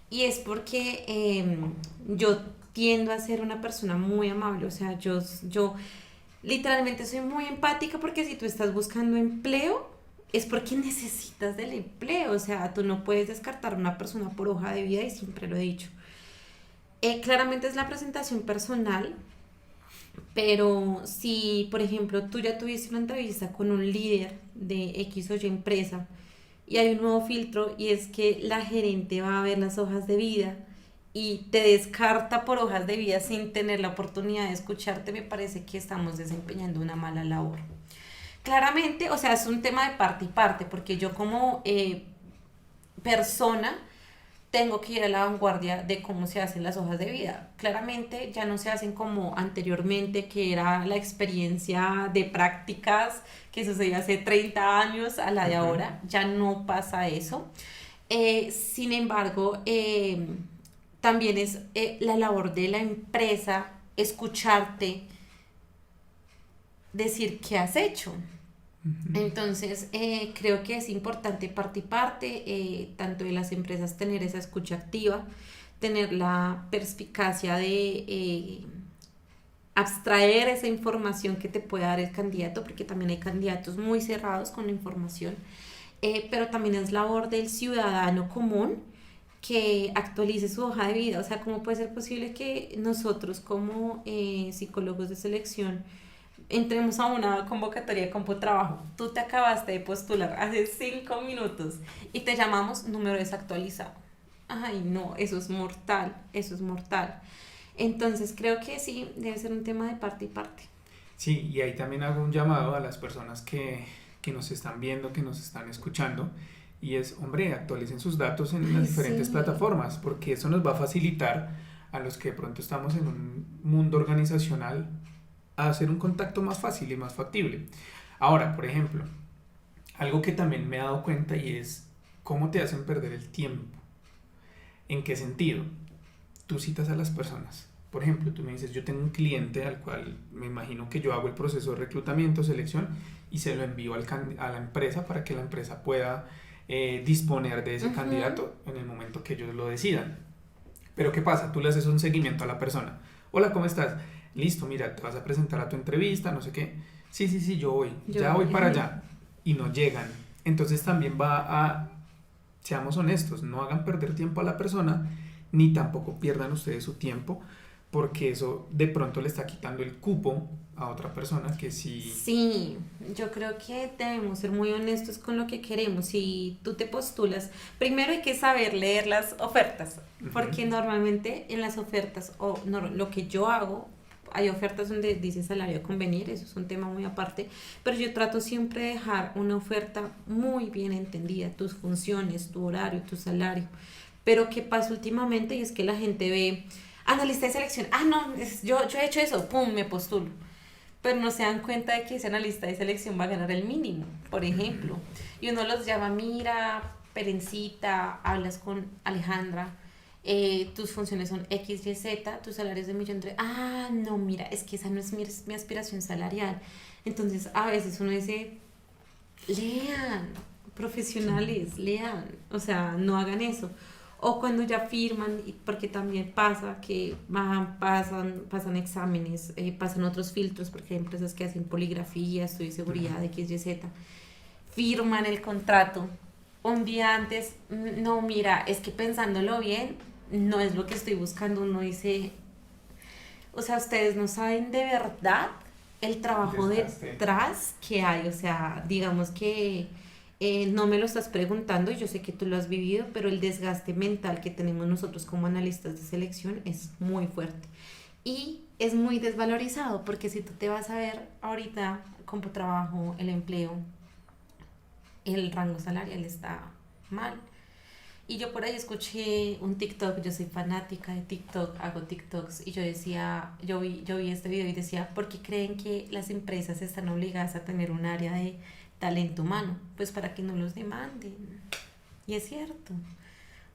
y es porque yo tiendo a ser una persona muy amable, o sea, yo literalmente soy muy empática, porque si tú estás buscando empleo es porque necesitas del empleo, o sea, tú no puedes descartar a una persona por hoja de vida, y siempre lo he dicho. Claramente es la presentación personal, pero si, por ejemplo, tú ya tuviste una entrevista con un líder de X o Y empresa y hay un nuevo filtro, y es que la gerente va a ver las hojas de vida y te descarta por hojas de vida sin tener la oportunidad de escucharte, me parece que estamos desempeñando una mala labor. Claramente, o sea, es un tema de parte y parte, porque yo como persona tengo que ir a la vanguardia de cómo se hacen las hojas de vida. Claramente ya no se hacen como anteriormente, que era la experiencia de prácticas que sucedía hace 30 años a la de ahora. Ya no pasa eso. Sin embargo, también es la labor de la empresa escucharte, decir qué has hecho. Entonces, creo que es importante parte y parte, tanto de las empresas, tener esa escucha activa, tener la perspicacia de abstraer esa información que te puede dar el candidato, porque también hay candidatos muy cerrados con la información, pero también es labor del ciudadano común que actualice su hoja de vida. O sea, ¿cómo puede ser posible que nosotros como psicólogos de selección entremos a una convocatoria de CompuTrabajo? Tú te acabaste de postular hace 5 minutos y te llamamos número desactualizado. Ay, no, eso es mortal, eso es mortal. Entonces creo que sí, debe ser un tema de parte y parte. Sí, y ahí también hago un llamado a las personas que nos están viendo, que nos están escuchando, y es, hombre, actualicen sus datos en las diferentes plataformas, porque eso nos va a facilitar a los que de pronto estamos en un mundo organizacional a hacer un contacto más fácil y más factible. Ahora, por ejemplo, algo que también me he dado cuenta y es cómo te hacen perder el tiempo. ¿En qué sentido? Tú citas a las personas. Por ejemplo, tú me dices, yo tengo un cliente al cual me imagino que yo hago el proceso de reclutamiento, selección y se lo envío a la empresa para que la empresa pueda disponer de ese candidato en el momento que ellos lo decidan. Pero ¿qué pasa? Tú le haces un seguimiento a la persona. Hola, ¿cómo estás? Listo, mira, te vas a presentar a tu entrevista, no sé qué. Sí, yo voy. Ya voy para allá. Y no llegan. Entonces también seamos honestos, no hagan perder tiempo a la persona, ni tampoco pierdan ustedes su tiempo, porque eso de pronto le está quitando el cupo a otra persona que sí... Sí, yo creo que debemos ser muy honestos con lo que queremos. Si tú te postulas, primero hay que saber leer las ofertas, porque normalmente en las ofertas, o no, lo que yo hago, hay ofertas donde dice salario a convenir, eso es un tema muy aparte, pero yo trato siempre de dejar una oferta muy bien entendida, tus funciones, tu horario, tu salario. Pero ¿qué pasa últimamente? Y es que la gente ve, analista de selección, no, yo he hecho eso, pum, me postulo. Pero no se dan cuenta de que ese analista de selección va a ganar el mínimo, por ejemplo. Y uno los llama, mira, Perencita, hablas con Alejandra, tus funciones son X, Y, Z, tus salarios de 1.300.000. No, mira, es que esa no es mi aspiración salarial. Entonces, a veces uno dice, lean, profesionales, lean, o sea, no hagan eso. O cuando ya firman, porque también pasa que pasan exámenes, pasan otros filtros, porque hay empresas que hacen poligrafía, estudio de seguridad, X, Y, Z, firman el contrato un día antes, no, mira, es que pensándolo bien, no es lo que estoy buscando, uno dice, o sea, ustedes no saben de verdad el trabajo detrás que hay, o sea, digamos que no me lo estás preguntando, yo sé que tú lo has vivido, pero el desgaste mental que tenemos nosotros como analistas de selección es muy fuerte y es muy desvalorizado, porque si tú te vas a ver ahorita como trabajo, el empleo, el rango salarial está mal. Y yo por ahí escuché un TikTok, yo soy fanática de TikTok, hago TikToks, y yo vi este video y decía, ¿por qué creen que las empresas están obligadas a tener un área de talento humano? Pues para que no los demanden. Y es cierto.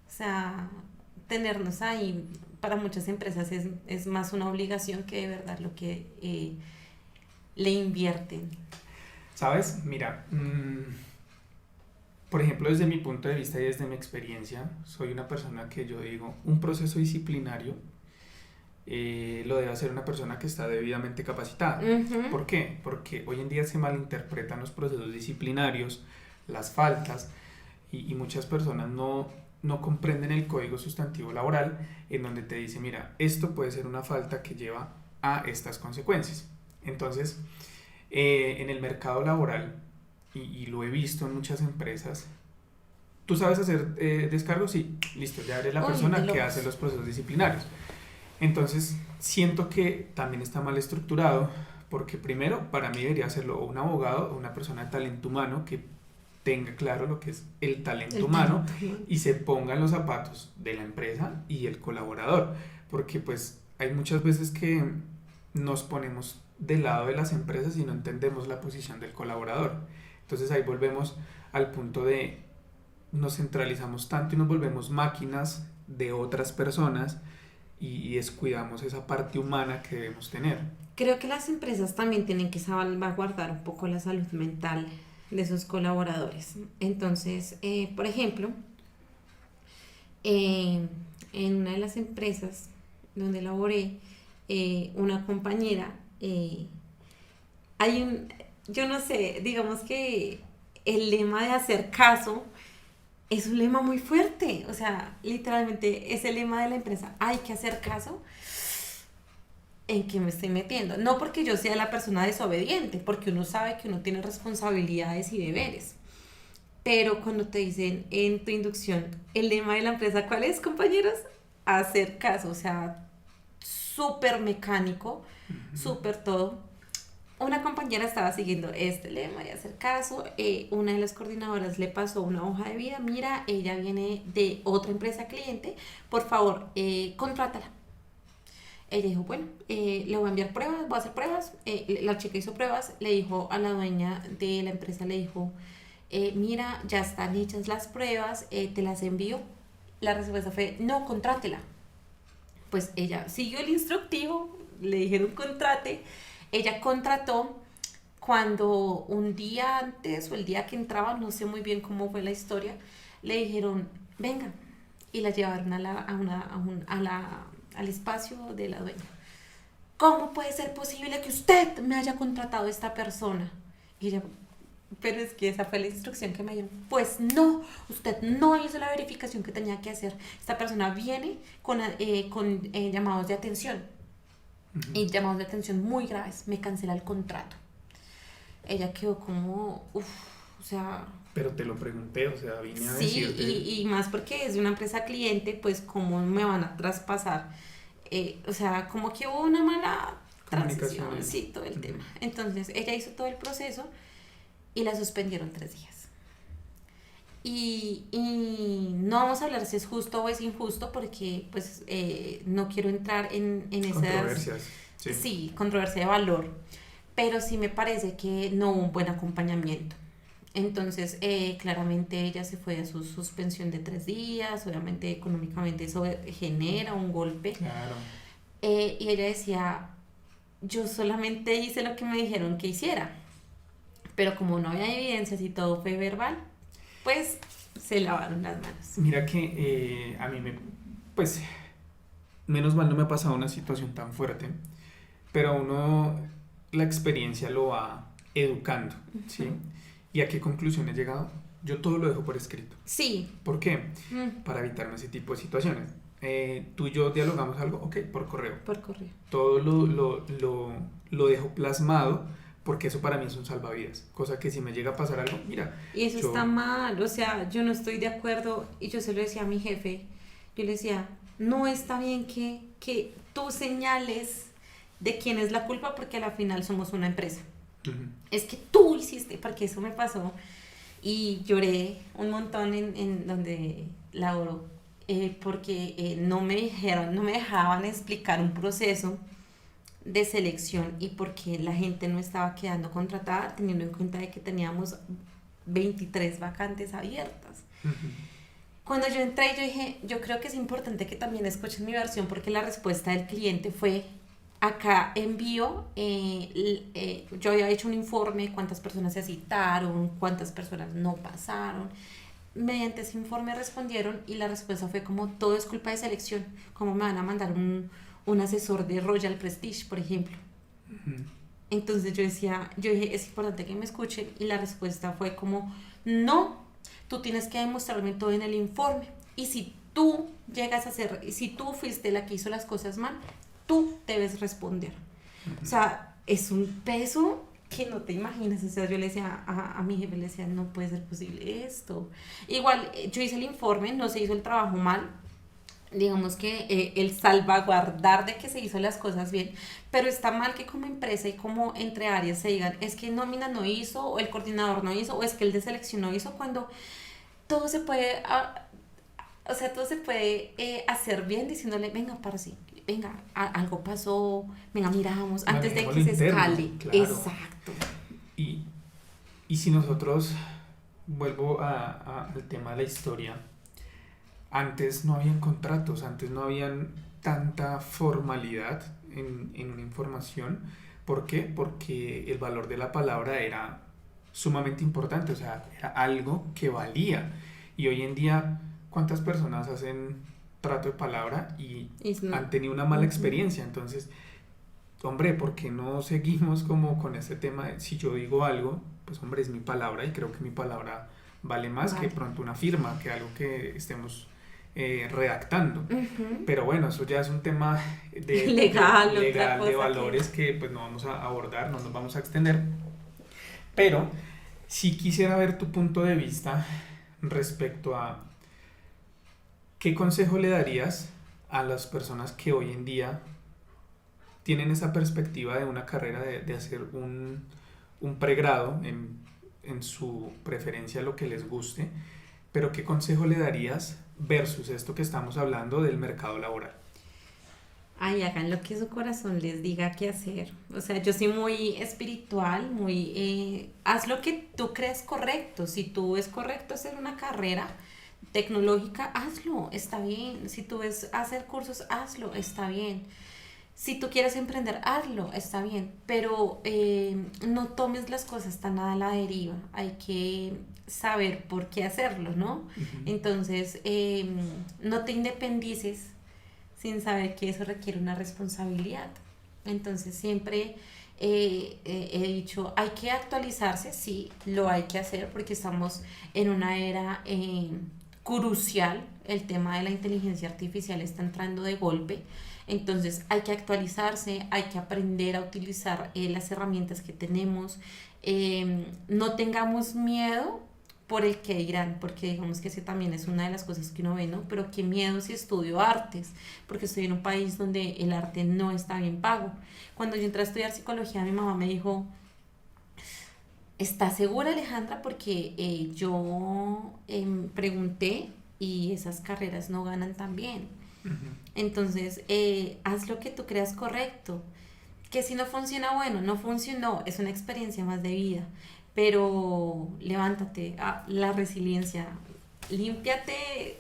O sea, tenernos ahí para muchas empresas es más una obligación que de verdad lo que le invierten. ¿Sabes? Mira, por ejemplo, desde mi punto de vista y desde mi experiencia, soy una persona que yo digo, un proceso disciplinario lo debe hacer una persona que está debidamente capacitada. ¿Por qué? Porque hoy en día se malinterpretan los procesos disciplinarios, las faltas, y muchas personas no comprenden el código sustantivo laboral, en donde te dice, mira, esto puede ser una falta que lleva a estas consecuencias. Entonces, en el mercado laboral, y lo he visto en muchas empresas, ¿tú sabes hacer descargos? Sí, listo, ya eres la persona que hace los procesos disciplinarios. Entonces, siento que también está mal estructurado, porque primero, para mí debería hacerlo un abogado o una persona de talento humano que tenga claro lo que es el talento humano y se ponga en los zapatos de la empresa y el colaborador, porque pues hay muchas veces que nos ponemos del lado de las empresas y no entendemos la posición del colaborador. Entonces ahí volvemos al punto de nos centralizamos tanto y nos volvemos máquinas de otras personas y descuidamos esa parte humana que debemos tener. Creo que las empresas también tienen que salvaguardar un poco la salud mental de sus colaboradores. Entonces, por ejemplo, en una de las empresas donde laboré, una compañera, yo no sé, digamos que el lema de hacer caso es un lema muy fuerte, o sea, literalmente es el lema de la empresa, hay que hacer caso. ¿En qué me estoy metiendo? No porque yo sea la persona desobediente, porque uno sabe que uno tiene responsabilidades y deberes. Pero cuando te dicen en tu inducción, el lema de la empresa, ¿cuál es, compañeros? Hacer caso, o sea, súper mecánico, súper todo. Una compañera estaba siguiendo este lema de hacer caso, una de las coordinadoras le pasó una hoja de vida, mira, ella viene de otra empresa cliente, por favor, contrátala. ella dijo, bueno, le voy a enviar pruebas, voy a hacer pruebas. La chica hizo pruebas, le dijo a la dueña de la empresa, le dijo, mira, ya están hechas las pruebas, te las envío. La respuesta fue, no, contrátela. Pues ella siguió el instructivo, le dijeron contrate, ella contrató. Cuando un día antes o el día que entraba, no sé muy bien cómo fue la historia, le dijeron, venga, y la llevaron al espacio de la dueña. ¿Cómo puede ser posible que usted me haya contratado a esta persona? Y ella, pero es que esa fue la instrucción que me dieron. Pues no, usted no hizo la verificación que tenía que hacer. Esta persona viene con llamados de atención. Y llamados de atención muy graves. Me cancela el contrato. Ella quedó como, uff, o sea... Pero te lo pregunté, o sea, vine a Sí, decirte... y más porque es de una empresa cliente, pues cómo me van a traspasar. O sea, como que hubo una mala transición, sí, todo el tema. Entonces, ella hizo todo el proceso y la suspendieron 3 días. Y no vamos a hablar si es justo o es injusto porque, pues, no quiero entrar en esas... Controversias. Sí, controversia de valor. Pero sí me parece que no hubo un buen acompañamiento. Entonces, claramente ella se fue a su suspensión de 3 días, obviamente económicamente eso genera un golpe. Claro. Y ella decía, yo solamente hice lo que me dijeron que hiciera, pero como no había evidencias y todo fue verbal, pues se lavaron las manos. Mira que a mí pues, menos mal no me ha pasado una situación tan fuerte, pero a uno la experiencia lo va educando, ¿sí? ¿Y a qué conclusión he llegado? Yo todo lo dejo por escrito. Sí. ¿Por qué? Para evitarme ese tipo de situaciones. Tú y yo dialogamos algo, ok, por correo. Por correo. Todo lo dejo plasmado porque eso para mí es un salvavidas. Cosa que si me llega a pasar algo, mira. Y eso está mal, o sea, yo no estoy de acuerdo y yo se lo decía a mi jefe. Yo le decía, no está bien que tú señales de quién es la culpa porque a la final somos una empresa. Es que tú hiciste, porque eso me pasó y lloré un montón en donde laboro porque no me dejaban explicar un proceso de selección y porque la gente no estaba quedando contratada teniendo en cuenta de que teníamos 23 vacantes abiertas. Cuando yo entré, yo dije, yo creo que es importante que también escuchen mi versión porque la respuesta del cliente fue, acá envío, yo había hecho un informe, cuántas personas se citaron, cuántas personas no pasaron. Mediante ese informe respondieron y la respuesta fue como, todo es culpa de selección, como me van a mandar un asesor de Royal Prestige, por ejemplo. Entonces yo dije, es importante que me escuchen y la respuesta fue como, no, tú tienes que demostrarme todo en el informe y si tú si tú fuiste la que hizo las cosas mal, tú debes responder. O sea, es un peso que no te imaginas. O sea, yo le decía a mi jefe, le decía, no puede ser posible esto. Igual, yo hice el informe, no se hizo el trabajo mal. Digamos que el salvaguardar de que se hizo las cosas bien, pero está mal que como empresa y como entre áreas se digan, es que nómina no hizo, o el coordinador no hizo, o es que el de selección no hizo, cuando todo se puede... O sea, todo se puede hacer bien diciéndole, venga, parce, venga, algo pasó, venga, miramos, antes de que se escale. Claro. Exacto. Y si nosotros, vuelvo al tema de la historia, antes no habían contratos, antes no habían tanta formalidad en una información. ¿Por qué? Porque el valor de la palabra era sumamente importante, o sea, era algo que valía. Y hoy en día, ¿cuántas personas hacen trato de palabra y han tenido una mala experiencia? Entonces, hombre, ¿por qué no seguimos como con este tema de, si yo digo algo, pues hombre, es mi palabra y creo que mi palabra vale más que pronto una firma, que algo que estemos redactando? Pero bueno, eso ya es un tema legal de valores que pues no vamos a abordar, no nos vamos a extender, pero sí quisiera ver tu punto de vista respecto a ¿qué consejo le darías a las personas que hoy en día tienen esa perspectiva de una carrera de hacer un pregrado en su preferencia, lo que les guste, pero qué consejo le darías versus esto que estamos hablando del mercado laboral? Ay, hagan lo que su corazón les diga que hacer. O sea, yo soy muy espiritual, muy... haz lo que tú crees correcto. Si tú es correcto hacer una carrera tecnológica, hazlo, está bien. Si tú ves hacer cursos, hazlo, está bien. Si tú quieres emprender, hazlo, está bien. Pero no tomes las cosas tan a la deriva. Hay que saber por qué hacerlo, ¿no? Ujú. Entonces, no te independices sin saber que eso requiere una responsabilidad. Entonces siempre he dicho, hay que actualizarse, sí, lo hay que hacer porque estamos en una era crucial, el tema de la inteligencia artificial está entrando de golpe, entonces hay que actualizarse, hay que aprender a utilizar las herramientas que tenemos, no tengamos miedo por el que dirán, porque digamos que ese también es una de las cosas que uno ve, ¿no? Pero qué miedo si estudio artes, porque estoy en un país donde el arte no está bien pago. Cuando yo entré a estudiar psicología, mi mamá me dijo, ¿estás segura, Alejandra? Porque yo pregunté y esas carreras no ganan tan bien. Ujú. Entonces, haz lo que tú creas correcto. Que si no funciona, bueno, no funcionó, es una experiencia más de vida. Pero levántate, la resiliencia, límpiate,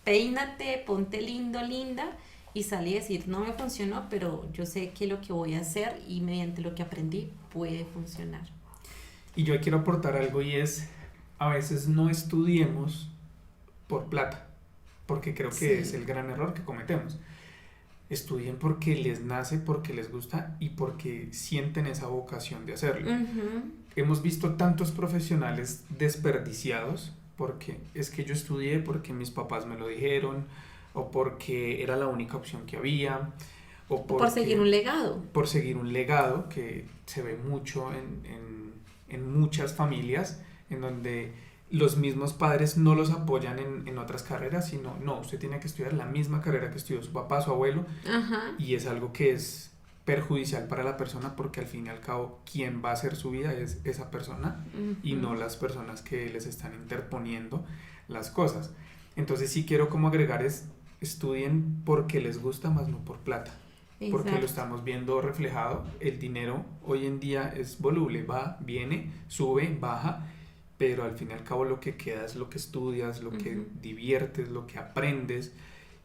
peínate, ponte lindo, linda y salí a decir, no me funcionó, pero yo sé que lo que voy a hacer y mediante lo que aprendí puede funcionar. Y yo quiero aportar algo y es, a veces no estudiemos por plata, porque creo que es Sí. el gran error que cometemos. Estudien porque les nace, porque les gusta y porque sienten esa vocación de hacerlo. Ujú. Hemos visto tantos profesionales desperdiciados porque es que yo estudié porque mis papás me lo dijeron o porque era la única opción que había o O por seguir porque un legado. por seguir un legado que se ve mucho en muchas familias en donde los mismos padres no los apoyan en otras carreras, sino, no, usted tiene que estudiar la misma carrera que estudió su papá, su abuelo, Ajá. y es algo que es perjudicial para la persona porque al fin y al cabo quien va a hacer su vida es esa persona y no Ujú. las personas que les están interponiendo las cosas. Entonces sí quiero como agregar es estudien porque les gusta más no por plata, porque lo Exacto. estamos viendo reflejado. El dinero hoy en día es voluble, va, viene, sube, baja, pero al fin y al cabo lo que queda es lo que estudias, lo que Ujú. diviertes, lo que aprendes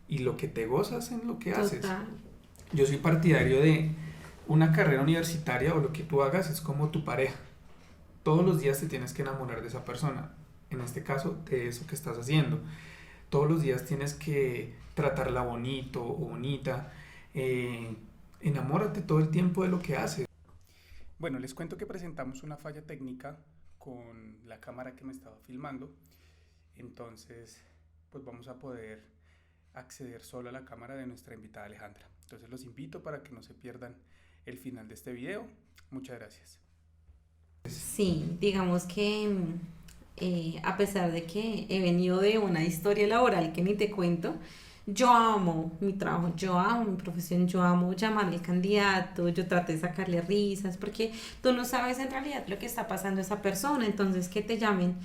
y lo que te gozas en lo que haces. Total. Yo soy partidario de una carrera universitaria o lo que tú hagas es como tu pareja. Todos los días te tienes que enamorar de esa persona, en este caso de eso que estás haciendo. Todos los días tienes que tratarla bonito o bonita. eh, Enamórate todo el tiempo de lo que haces. Bueno, les cuento que presentamos una falla técnica con la cámara que me estaba filmando. Entonces, pues vamos a poder acceder solo a la cámara de nuestra invitada Alejandra. Entonces los invito para que no se pierdan el final de este video. Muchas gracias. Sí, digamos que a pesar de que he venido de una historia laboral que ni te cuento, yo amo mi trabajo, yo amo mi profesión, yo amo llamar al candidato, yo trato de sacarle risas, porque tú no sabes en realidad lo que está pasando a esa persona, entonces que te llamen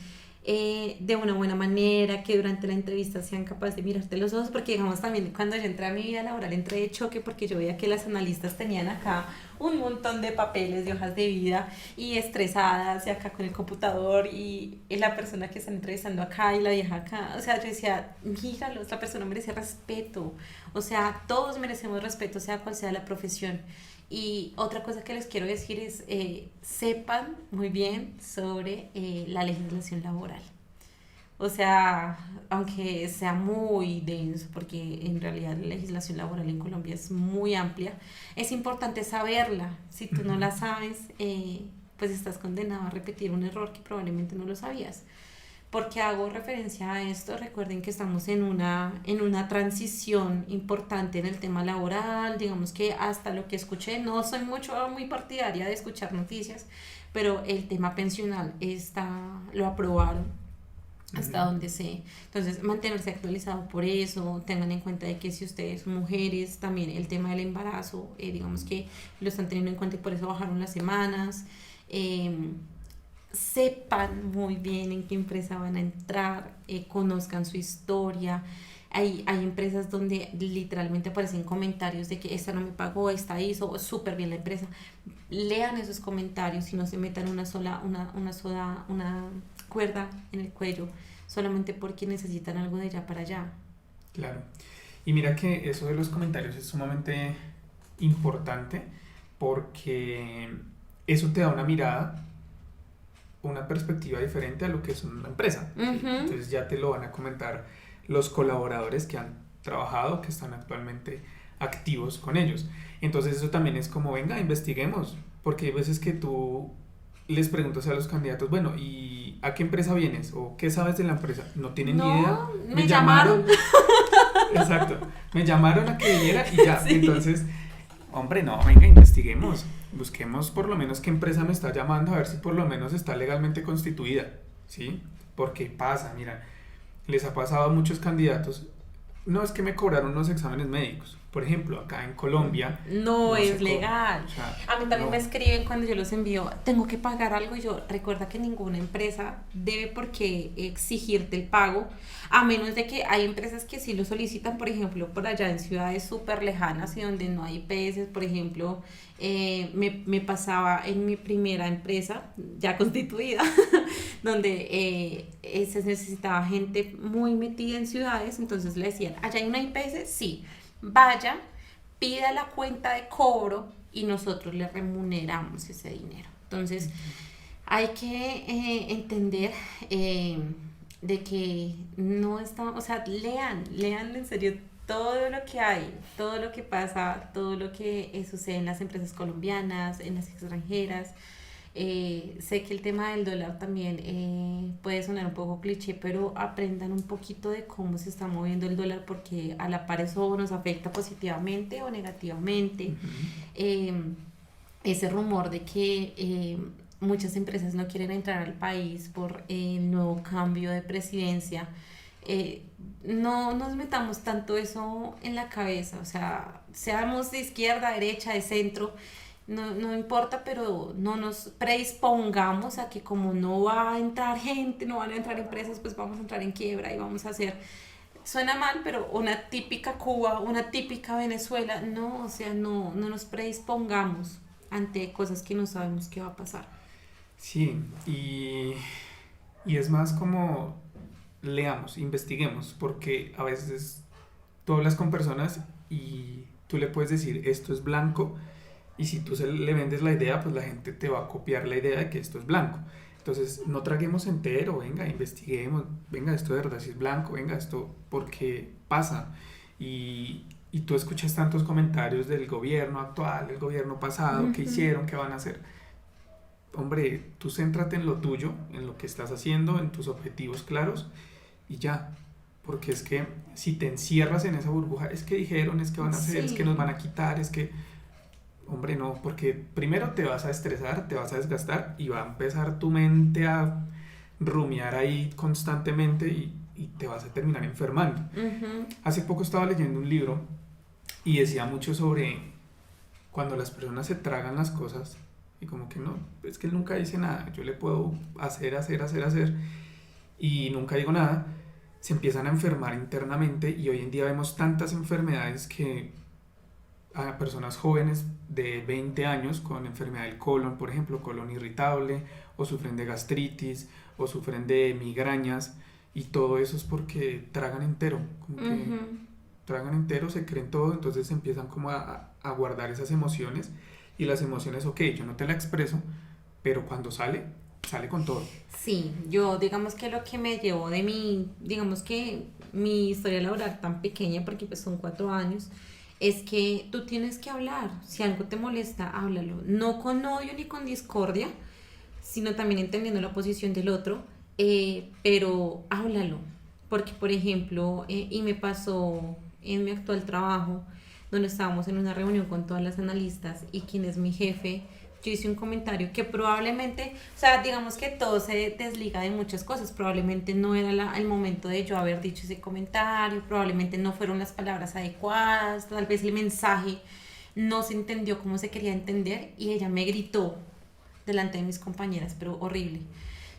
de una buena manera, que durante la entrevista sean capaces de mirarte los ojos, porque digamos también cuando yo entré a mi vida laboral entré de choque porque yo veía que las analistas tenían acá un montón de papeles, de hojas de vida y estresadas y acá con el computador y la persona que está entrevistando acá y la vieja acá, o sea, yo decía, míralos, la persona merece respeto, o sea, todos merecemos respeto, sea cual sea la profesión. Y otra cosa que les quiero decir es, sepan muy bien sobre la legislación laboral. O sea, aunque sea muy denso, porque en realidad la legislación laboral en Colombia es muy amplia, es importante saberla. Si tú no Ujú. la sabes, pues estás condenado a repetir un error que probablemente no lo sabías. ¿Por qué hago referencia a esto? Recuerden que estamos en una transición importante en el tema laboral, digamos que hasta lo que escuché, no soy muy partidaria de escuchar noticias, pero el tema pensional está, lo aprobaron hasta Ujú. donde sé. Entonces, mantenerse actualizado por eso, tengan en cuenta de que si ustedes son mujeres, también el tema del embarazo, digamos que lo están teniendo en cuenta y por eso bajaron las semanas. Eh, Sepan muy bien en qué empresa van a entrar, conozcan su historia. Hay empresas donde literalmente aparecen comentarios de que esta no me pagó, esta hizo súper bien la empresa. Lean esos comentarios y no se metan una cuerda en el cuello solamente porque necesitan algo de allá para allá. Claro. Y mira que eso de los comentarios es sumamente importante porque eso te da una mirada, una perspectiva diferente a lo que es una empresa. ¿Sí? Entonces ya te lo van a comentar los colaboradores que han trabajado, que están actualmente activos con ellos. Entonces eso también es como, venga, investiguemos, porque hay veces que tú les preguntas a los candidatos, bueno, ¿y a qué empresa vienes? ¿O qué sabes de la empresa? No tienen ni idea. Me llamaron. Exacto, me llamaron a que viniera y ya. Sí. Entonces, hombre, no, venga, investiguemos. Busquemos por lo menos qué empresa me está llamando, a ver si por lo menos está legalmente constituida, ¿sí? Porque pasa, mira, les ha pasado a muchos candidatos, no es que me cobraron unos exámenes médicos, por ejemplo, acá en Colombia. No es legal. O sea, a mí también no. me escriben cuando yo los envío, tengo que pagar algo, y yo recuerda que ninguna empresa debe por qué exigirte el pago, a menos de que hay empresas que sí lo solicitan, por ejemplo, por allá en ciudades súper lejanas y donde no hay IPS, por ejemplo, me pasaba en mi primera empresa, ya constituida, donde se necesitaba gente muy metida en ciudades, entonces le decían, ¿allá hay una IPS? Sí, vaya, pida la cuenta de cobro y nosotros le remuneramos ese dinero. Entonces, hay que entender de que no está, o sea, lean en serio todo lo que hay, todo lo que pasa, todo lo que sucede en las empresas colombianas, en las extranjeras. Sé que el tema del dólar también puede sonar un poco cliché, pero aprendan un poquito de cómo se está moviendo el dólar, porque a la par eso nos afecta positivamente o negativamente. Ese rumor de que muchas empresas no quieren entrar al país por el nuevo cambio de presidencia, no nos metamos tanto eso en la cabeza, o sea, seamos de izquierda, derecha, de centro, no importa, pero no nos predispongamos a que como no va a entrar gente, no van a entrar empresas, pues vamos a entrar en quiebra y vamos a hacer, suena mal, pero una típica Cuba, una típica Venezuela. No, o sea, no nos predispongamos ante cosas que no sabemos qué va a pasar. Sí, y es más como leamos, investiguemos, porque a veces tú hablas con personas y tú le puedes decir esto es blanco, y si tú le vendes la idea, pues la gente te va a copiar la idea de que esto es blanco. Entonces no traguemos entero, venga, investiguemos, venga, esto de verdad si es blanco, venga, esto porque pasa. Y tú escuchas tantos comentarios del gobierno actual, del gobierno pasado, qué hicieron, qué van a hacer. Hombre, tú céntrate en lo tuyo, en lo que estás haciendo, en tus objetivos claros y ya. Porque es que si te encierras en esa burbuja, es que dijeron, es que van a hacer, Sí. es que nos van a quitar, es que... Hombre, no, porque primero te vas a estresar, te vas a desgastar y va a empezar tu mente a rumiar ahí constantemente y te vas a terminar enfermando. Hace poco estaba leyendo un libro y decía mucho sobre cuando las personas se tragan las cosas y como que no, es que él nunca dice nada, yo le puedo hacer y nunca digo nada, se empiezan a enfermar internamente y hoy en día vemos tantas enfermedades que a personas jóvenes de 20 años con enfermedad del colon, por ejemplo, colon irritable, o sufren de gastritis, o sufren de migrañas, y todo eso es porque tragan entero, como que tragan entero, se creen todo, entonces empiezan como a guardar esas emociones, y las emociones, ok, yo no te la expreso, pero cuando sale con todo. Sí, yo digamos que lo que me llevó de digamos que mi historia laboral tan pequeña, porque pues son 4 años, es que tú tienes que hablar. Si algo te molesta, háblalo. No con odio ni con discordia, sino también entendiendo la posición del otro, pero háblalo. Porque, por ejemplo, y me pasó en mi actual trabajo, donde estábamos en una reunión con todas las analistas y quien es mi jefe, yo hice un comentario que probablemente, o sea, digamos que todo se desliga de muchas cosas, probablemente no era el momento de yo haber dicho ese comentario, probablemente no fueron las palabras adecuadas, tal vez el mensaje no se entendió como se quería entender y ella me gritó delante de mis compañeras, pero horrible.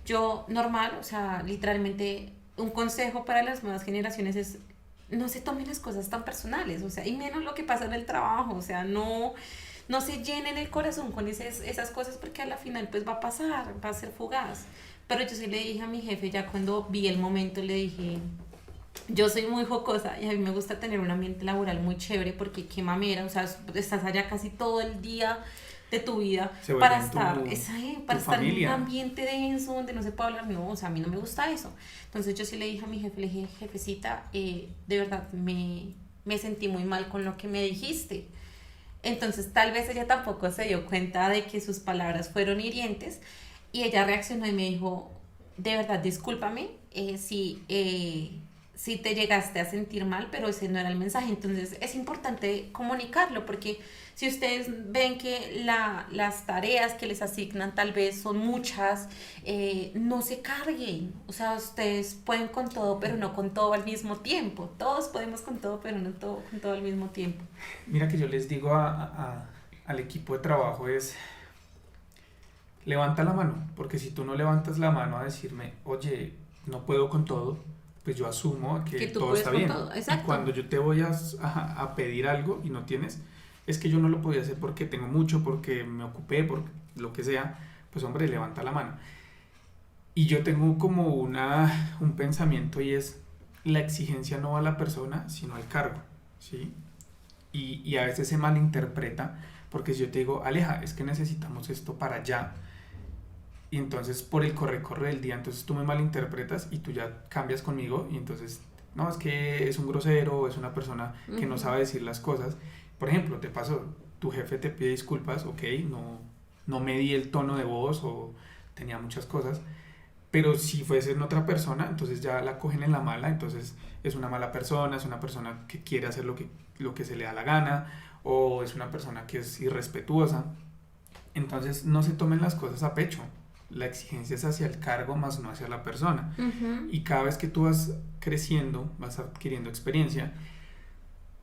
Yo normal, o sea, literalmente un consejo para las nuevas generaciones es no se tomen las cosas tan personales, o sea, y menos lo que pasa en el trabajo, o sea, no se llenen el corazón con esas cosas porque a la final pues va a pasar, va a ser fugaz. Pero yo sí le dije a mi jefe, ya cuando vi el momento, le dije, yo soy muy jocosa y a mí me gusta tener un ambiente laboral muy chévere porque qué mamera, o sea, estás allá casi todo el día de tu vida Se para vuelven estar, tu para estar en un familia. ambiente denso donde no se puede hablar, no, o sea, a mí no me gusta eso. Entonces yo sí le dije a mi jefe, le dije, jefecita, de verdad me sentí muy mal con lo que me dijiste. Entonces tal vez ella tampoco se dio cuenta de que sus palabras fueron hirientes y ella reaccionó y me dijo, de verdad, discúlpame si te llegaste a sentir mal, pero ese no era el mensaje. Entonces es importante comunicarlo porque si ustedes ven que las tareas que les asignan tal vez son muchas, no se carguen. O sea, ustedes pueden con todo, pero no con todo al mismo tiempo. Todos podemos con todo, pero no todo, con todo al mismo tiempo. Mira que yo les digo al equipo de trabajo es, levanta la mano, porque si tú no levantas la mano a decirme, oye, no puedo con todo, pues yo asumo que Que tú todo puedes está con bien. todo, Y exacto. cuando yo te voy a pedir algo y no tienes, es que yo no lo podía hacer porque tengo mucho, porque me ocupé, por lo que sea, pues hombre, levanta la mano. Y yo tengo como un pensamiento y es, la exigencia no va a la persona, sino al cargo, ¿sí? Y a veces se malinterpreta, porque si yo te digo, Aleja, es que necesitamos esto para allá, y entonces por el corre-corre del día, entonces tú me malinterpretas y tú ya cambias conmigo, y entonces, no, es que es un grosero, es una persona que no Ujú. sabe decir las cosas. Por ejemplo, te pasó, tu jefe te pide disculpas, ok, no me di el tono de voz o tenía muchas cosas, pero si fuese en otra persona, entonces ya la cogen en la mala, entonces es una mala persona, es una persona que quiere hacer lo que se le da la gana, o es una persona que es irrespetuosa. Entonces no se tomen las cosas a pecho. La exigencia es hacia el cargo, más no hacia la persona. Ujú. Y cada vez que tú vas creciendo, vas adquiriendo experiencia,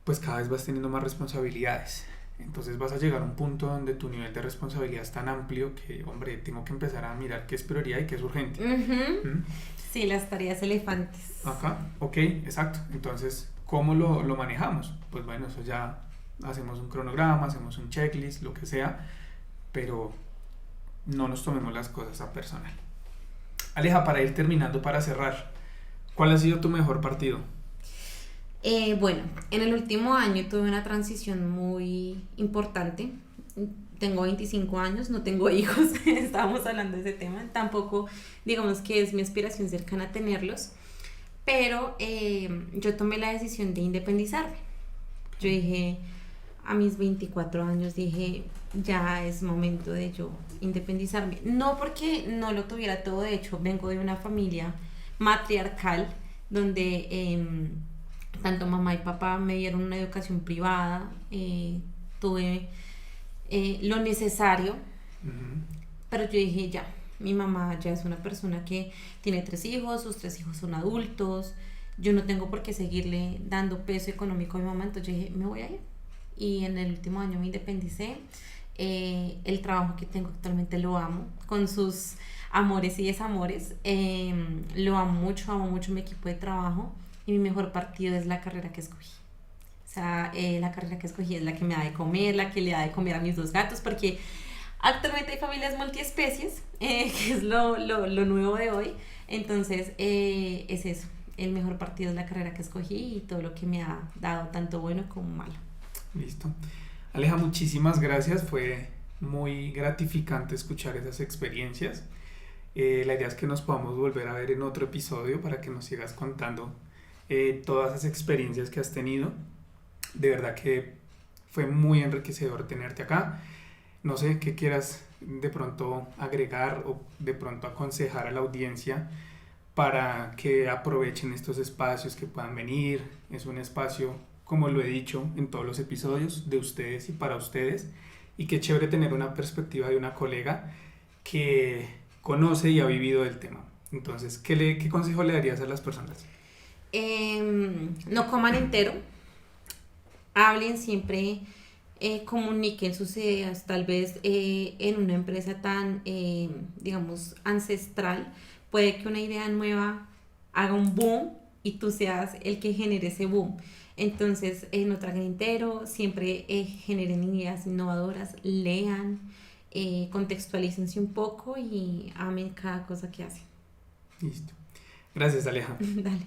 pues cada vez vas teniendo más responsabilidades. Entonces vas a llegar a un punto donde tu nivel de responsabilidad es tan amplio que, hombre, tengo que empezar a mirar qué es prioridad y qué es urgente. Ujú. ¿Mm? Sí, las tareas elefantes. Acá, ok, exacto. Entonces, ¿cómo lo manejamos? Pues bueno, eso ya hacemos un cronograma, hacemos un checklist, lo que sea, pero no nos tomemos las cosas a personal. Aleja, para ir terminando, para cerrar, ¿cuál ha sido tu mejor partido? Bueno, en el último año tuve una transición muy importante. Tengo 25 años, no tengo hijos, estábamos hablando de ese tema. Tampoco, digamos que es mi aspiración cercana tenerlos, pero yo tomé la decisión de independizarme. Yo dije, a mis 24 años, dije, ya es momento de yo independizarme. No porque no lo tuviera todo, de hecho, vengo de una familia matriarcal donde tanto mamá y papá me dieron una educación privada, tuve lo necesario, Ujú. pero yo dije ya, mi mamá ya es una persona que tiene 3 hijos, sus 3 hijos son adultos, yo no tengo por qué seguirle dando peso económico a mi mamá, entonces yo dije, me voy a ir. Y en el último año me independicé. El trabajo que tengo actualmente lo amo, con sus amores y desamores. Lo amo mucho mi equipo de trabajo y mi mejor partido es la carrera que escogí. O sea, la carrera que escogí es la que me da de comer, la que le da de comer a mis 2 gatos, porque actualmente hay familias multiespecies, que es lo nuevo de hoy. Entonces, es eso. El mejor partido es la carrera que escogí y todo lo que me ha dado, tanto bueno como malo. Listo. Aleja, muchísimas gracias. Fue muy gratificante escuchar esas experiencias. La idea es que nos podamos volver a ver en otro episodio para que nos sigas contando todas esas experiencias que has tenido. De verdad que fue muy enriquecedor tenerte acá. No sé qué quieras de pronto agregar o de pronto aconsejar a la audiencia para que aprovechen estos espacios que puedan venir. Es un espacio, como lo he dicho en todos los episodios, de ustedes y para ustedes. Y qué chévere tener una perspectiva de una colega que conoce y ha vivido el tema. Entonces, ¿qué consejo le darías a las personas? No coman entero, hablen siempre, comuniquen sus ideas, tal vez en una empresa tan, digamos, ancestral, puede que una idea nueva haga un boom y tú seas el que genere ese boom. Entonces, en Otra Entero siempre generen ideas innovadoras, lean, contextualícense un poco y amen cada cosa que hacen. Listo. Gracias, Aleja. Dale.